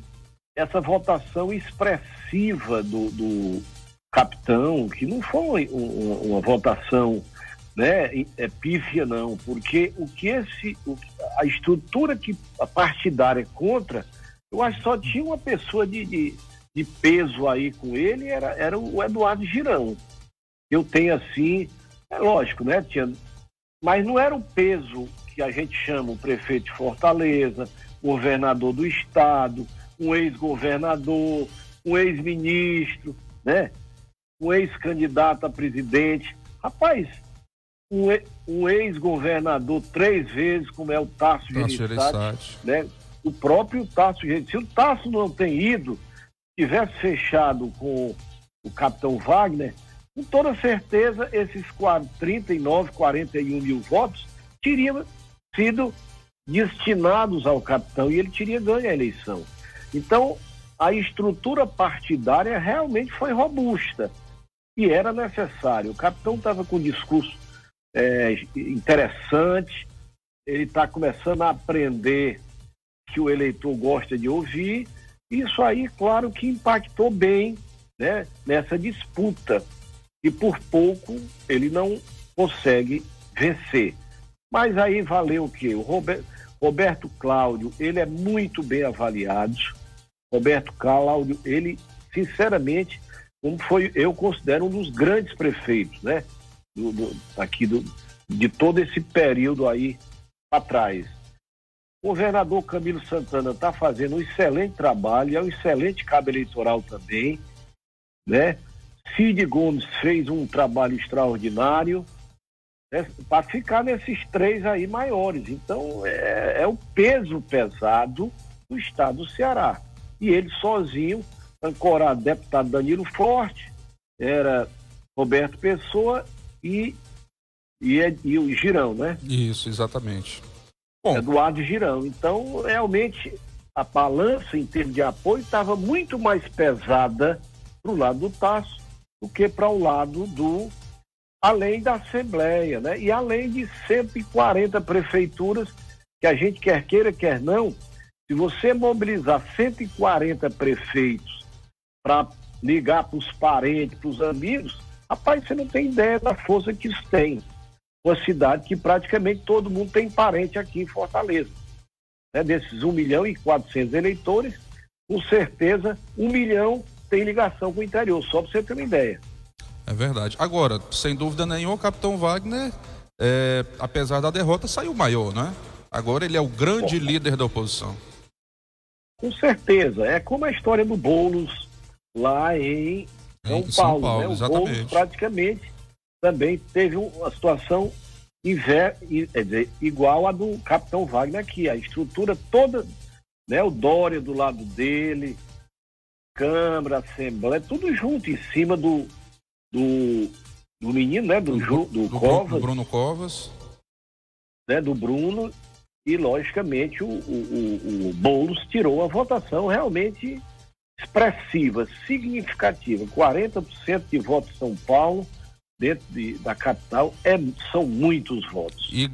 essa votação expressiva do capitão, que não foi uma votação, né, pífia não, porque a estrutura a partidária contra, eu acho que só tinha uma pessoa de peso aí com ele, era o Eduardo Girão. Eu tenho assim, é lógico, né, mas não era o peso que a gente chama o prefeito de Fortaleza, governador do estado, um ex-governador, um ex-ministro, né, um ex-candidato a presidente. Rapaz, um ex-governador 3 vezes, como é o Tasso Gereissati, né? O próprio Tasso Gereissati. Se o Tasso não tem ido, tivesse fechado com o capitão Wagner, com toda certeza esses 39, 41 mil votos teriam sido destinados ao capitão e ele teria ganho a eleição. Então, a estrutura partidária realmente foi robusta e era necessário. O capitão estava com um discurso interessante, ele está começando a aprender que o eleitor gosta de ouvir. Isso aí, claro que impactou bem, né, nessa disputa, e por pouco ele não consegue vencer. Mas aí valeu o quê? O Roberto Cláudio, ele é muito bem avaliado. Roberto Cláudio, ele, sinceramente, eu considero um dos grandes prefeitos, né? De todo esse período aí atrás. O governador Camilo Santana está fazendo um excelente trabalho, é um excelente cabo eleitoral também, né? Cid Gomes fez um trabalho extraordinário, né, para ficar nesses 3 aí maiores. Então, é o peso pesado do estado do Ceará. E ele sozinho, ancorado, deputado Danilo Forte, era Roberto Pessoa e o Girão, né? Isso, exatamente. Bom, Eduardo Girão. Então, realmente, a balança em termos de apoio estava muito mais pesada para o lado do Tasso do que para o lado além da Assembleia, né? E além de 140 prefeituras, que a gente quer queira, quer não, se você mobilizar 140 prefeitos para ligar para os parentes, para os amigos, rapaz, você não tem ideia da força que isso tem. Uma cidade que praticamente todo mundo tem parente aqui em Fortaleza. Né? Desses 1.400.000 eleitores, com certeza 1 milhão tem ligação com o interior, só para você ter uma ideia. é verdade. Agora, sem dúvida nenhuma, o capitão Wagner, apesar da derrota, saiu maior, né? Agora ele é o grande líder da oposição. Com certeza. É como a história do Boulos lá em São Paulo, né? O exatamente. Boulos praticamente também teve uma situação igual a do capitão Wagner aqui. A estrutura toda, né? O Dória do lado dele, Câmara, Assembleia, tudo junto em cima do menino, né? Do Covas. Do Bruno Covas. Né? Do Bruno. E, logicamente, o Boulos tirou a votação realmente expressiva, significativa. 40% de votos em São Paulo, dentro da capital, são muitos votos. E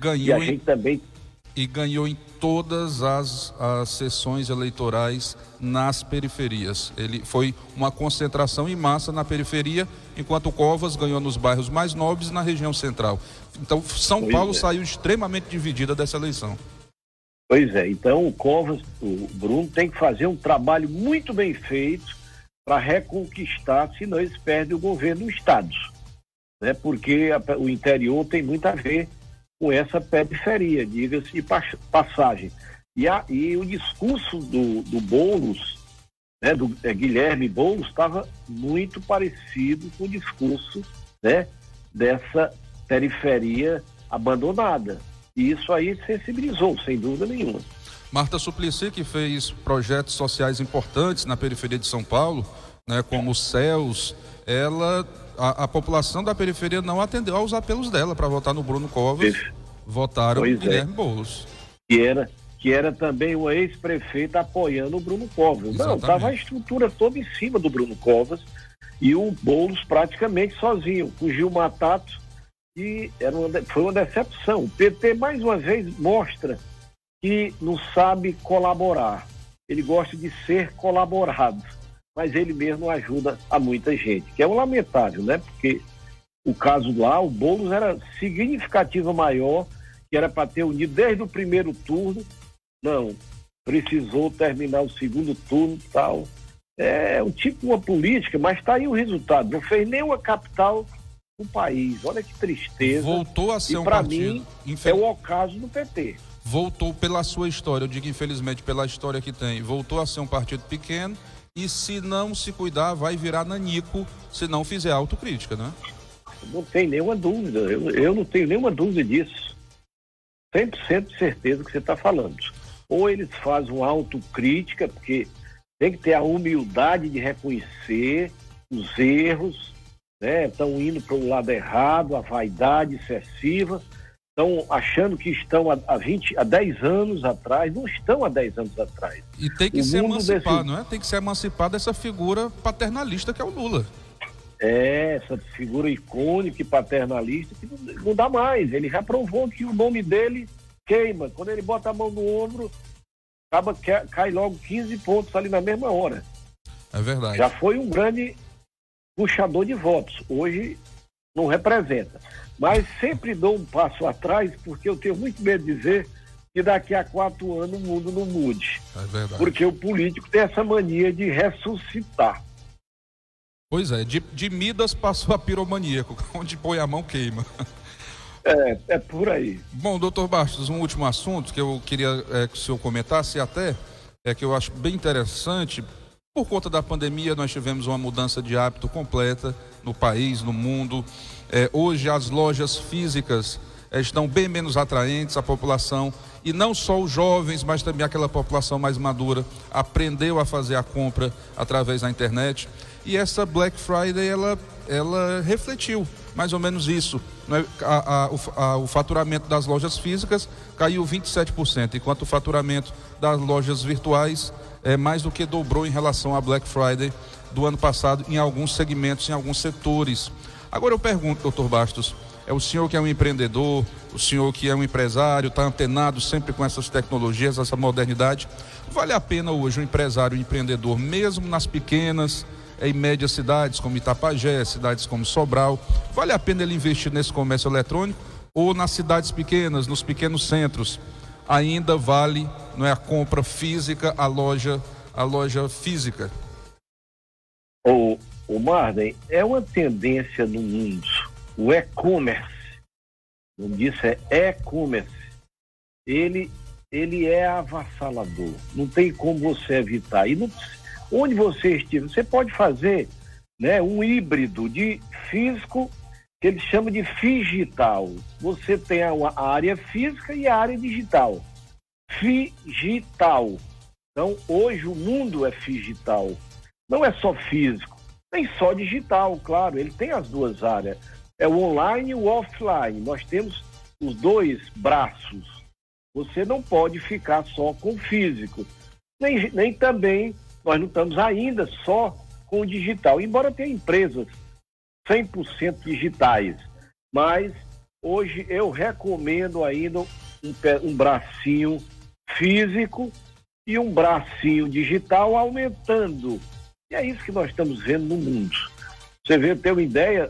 ganhou em todas as sessões eleitorais nas periferias. Ele foi uma concentração em massa na periferia, enquanto o Covas ganhou nos bairros mais nobres na região central. Então, São Paulo saiu extremamente dividida dessa eleição. Pois é, então o Bruno tem que fazer um trabalho muito bem feito para reconquistar, senão eles perdem o governo do estado, né? Porque o interior tem muito a ver com essa periferia, diga-se de passagem. E o discurso do Boulos, né, do Guilherme Boulos, estava muito parecido com o discurso, né, dessa periferia abandonada. E isso aí sensibilizou, sem dúvida nenhuma. Marta Suplicy, que fez projetos sociais importantes na periferia de São Paulo, né, como os CELS, a população da periferia não atendeu aos apelos dela para votar no Bruno Covas, votaram no Guilherme Boulos. Que era também uma ex-prefeita apoiando o Bruno Covas. Exatamente. Não, estava a estrutura toda em cima do Bruno Covas e o Boulos praticamente sozinho, com Gilmar Tato. E foi uma decepção. O PT, mais uma vez, mostra que não sabe colaborar. Ele gosta de ser colaborado, mas ele mesmo ajuda a muita gente, que é um lamentável, né? Porque o caso lá, o Boulos era significativa maior, que era para ter unido desde o primeiro turno. Não, precisou terminar o segundo turno e tal. É um tipo uma política, mas está aí o resultado. Não fez nenhuma capital o país. Olha que tristeza. Voltou a ser um partido. Mim, é o ocaso do PT. Voltou pela sua história, eu digo infelizmente pela história que tem, voltou a ser um partido pequeno e se não se cuidar vai virar nanico se não fizer autocrítica, né? Não tem nenhuma dúvida, eu não tenho nenhuma dúvida disso. 100% de certeza que você está falando. Ou eles fazem uma autocrítica, porque tem que ter a humildade de reconhecer os erros, né? Estão indo para o lado errado, a vaidade excessiva, estão achando que estão há 10 anos atrás, não estão há 10 anos atrás. E tem que se emancipar, não é? Tem que se emancipar dessa figura paternalista que é o Lula. Essa figura icônica e paternalista que não dá mais. Ele já provou que o nome dele queima. Quando ele bota a mão no ombro, cai logo 15 pontos ali na mesma hora. É verdade. Já foi um grande puxador de votos. Hoje não representa. Mas sempre dou um passo atrás, porque eu tenho muito medo de dizer que daqui a 4 anos o mundo não mude. É verdade. Porque o político tem essa mania de ressuscitar. Pois é, de Midas passou a piromaníaco, onde põe a mão queima. É por aí. Bom, doutor Bastos, um último assunto que eu queria que o senhor comentasse até, que eu acho bem interessante. Por conta da pandemia, nós tivemos uma mudança de hábito completa no país, no mundo. Hoje, as lojas físicas, estão bem menos atraentes à população, e não só os jovens, mas também aquela população mais madura aprendeu a fazer a compra através da internet. E essa Black Friday, ela refletiu mais ou menos isso, né? O faturamento das lojas físicas caiu 27%, enquanto o faturamento das lojas virtuais mais do que dobrou em relação à Black Friday do ano passado em alguns segmentos, em alguns setores. Agora eu pergunto, doutor Bastos, é o senhor que é um empreendedor, o senhor que é um empresário, está antenado sempre com essas tecnologias, essa modernidade, vale a pena hoje um empresário, um empreendedor, mesmo nas pequenas e médias cidades como Itapajé, cidades como Sobral, vale a pena ele investir nesse comércio eletrônico, ou nas cidades pequenas, nos pequenos centros, ainda vale, não é, a compra física, a loja física? O Marden, é uma tendência no mundo, o e-commerce, não disse, é e-commerce, ele é avassalador, não tem como você evitar, e não, onde você estiver, você pode fazer, né, um híbrido de físico, que eles chamam de figital. Você tem a área física e a área digital. Figital. Então, hoje o mundo é figital. Não é só físico, nem só digital, claro, ele tem as duas áreas. É o online e o offline. Nós temos os dois braços. Você não pode ficar só com o físico. Nem também, nós não estamos ainda só com o digital, embora tenha empresas 100% digitais, mas hoje eu recomendo ainda um bracinho físico e um bracinho digital aumentando. E é isso que nós estamos vendo no mundo. Você vê, ter uma ideia,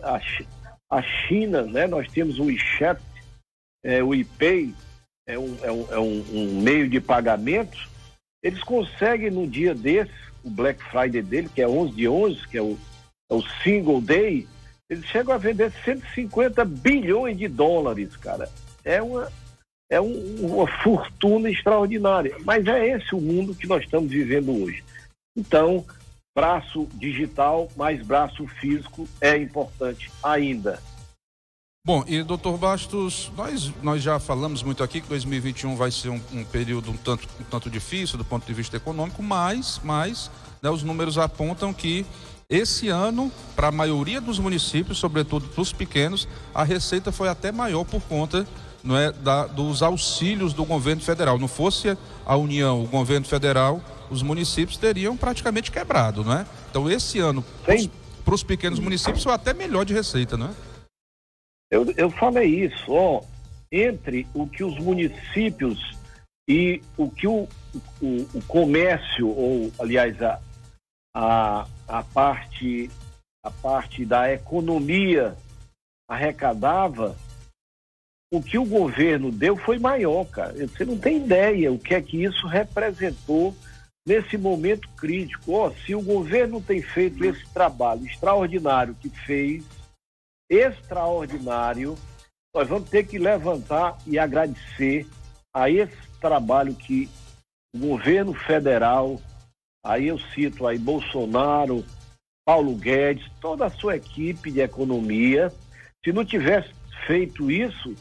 a China, né, nós temos o WeChat, o ePay, é um meio de pagamento, eles conseguem no dia desse, o Black Friday dele, que é 11/11, que é o Single Day, eles chegam a vender 150 bilhões de dólares, cara. É uma fortuna extraordinária. Mas é esse o mundo que nós estamos vivendo hoje. Então, braço digital mais braço físico é importante ainda. Bom, e doutor Bastos, nós já falamos muito aqui que 2021 vai ser um período um tanto difícil do ponto de vista econômico, mas né, os números apontam que esse ano, para a maioria dos municípios, sobretudo para os pequenos, a receita foi até maior por conta, não é, dos auxílios do governo federal. Não fosse a União, o governo federal, os municípios teriam praticamente quebrado, não é? Então esse ano, para os pequenos municípios, foi até melhor de receita, não é? Eu falei isso, entre o que os municípios e o que o comércio, ou aliás a parte da economia arrecadava, o que o governo deu foi maior, cara. Você não tem ideia o que é que isso representou nesse momento crítico. Se o governo tem feito esse trabalho extraordinário que fez, nós vamos ter que levantar e agradecer a esse trabalho que o governo federal, aí eu cito aí Bolsonaro, Paulo Guedes, toda a sua equipe de economia. Se não tivesse feito isso,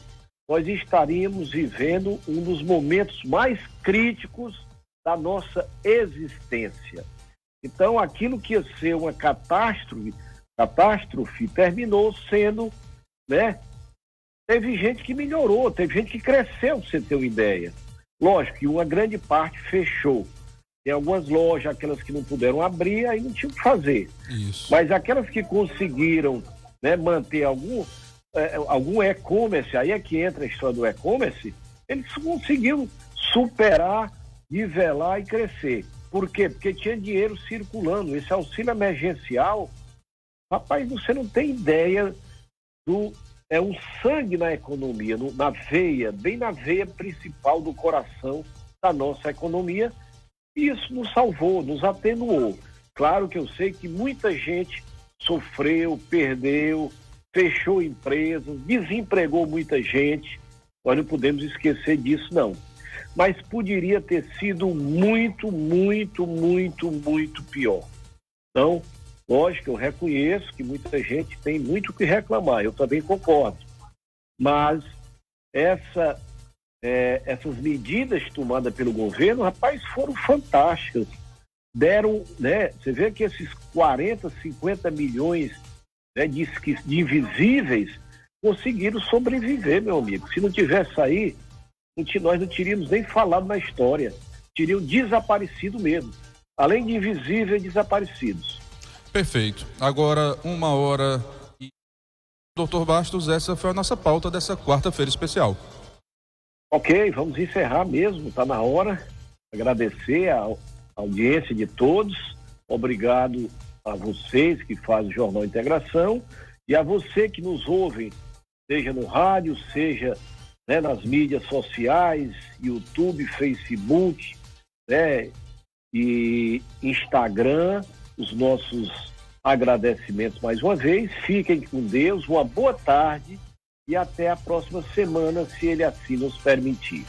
nós estaríamos vivendo um dos momentos mais críticos da nossa existência. Então, aquilo que ia ser uma catástrofe terminou sendo, né? Teve gente que melhorou, teve gente que cresceu, pra você ter uma ideia. Lógico que uma grande parte fechou. Tem algumas lojas, aquelas que não puderam abrir, aí não tinham o que fazer. Isso. Mas aquelas que conseguiram, né, manter algum e-commerce, aí é que entra a história do e-commerce, eles conseguiram superar, nivelar e crescer. Por quê? Porque tinha dinheiro circulando. Esse auxílio emergencial, rapaz, você não tem ideia é um sangue na economia, na veia, bem na veia principal do coração da nossa economia, e isso nos salvou, nos atenuou. Claro que eu sei que muita gente sofreu, perdeu, fechou empresas, desempregou muita gente, nós não podemos esquecer disso, não. Mas poderia ter sido muito, muito, muito, muito pior. Então, lógico, eu reconheço que muita gente tem muito o que reclamar, eu também concordo. Mas essas medidas tomadas pelo governo, rapaz, foram fantásticas. Deram, né? Você vê que esses 40, 50 milhões, né, de invisíveis conseguiram sobreviver, meu amigo. Se não tivesse aí, nós não teríamos nem falado na história. Teriam desaparecido mesmo. Além de invisíveis, desaparecidos. Perfeito. Agora, 1h. Doutor Bastos, essa foi a nossa pauta dessa quarta-feira especial. Ok, vamos encerrar mesmo, está na hora. Agradecer a audiência de todos. Obrigado a vocês que fazem o Jornal Integração e a você que nos ouve, seja no rádio, seja, né, nas mídias sociais, YouTube, Facebook, né, e Instagram. Os nossos agradecimentos mais uma vez. Fiquem com Deus, uma boa tarde e até a próxima semana, se Ele assim nos permitir.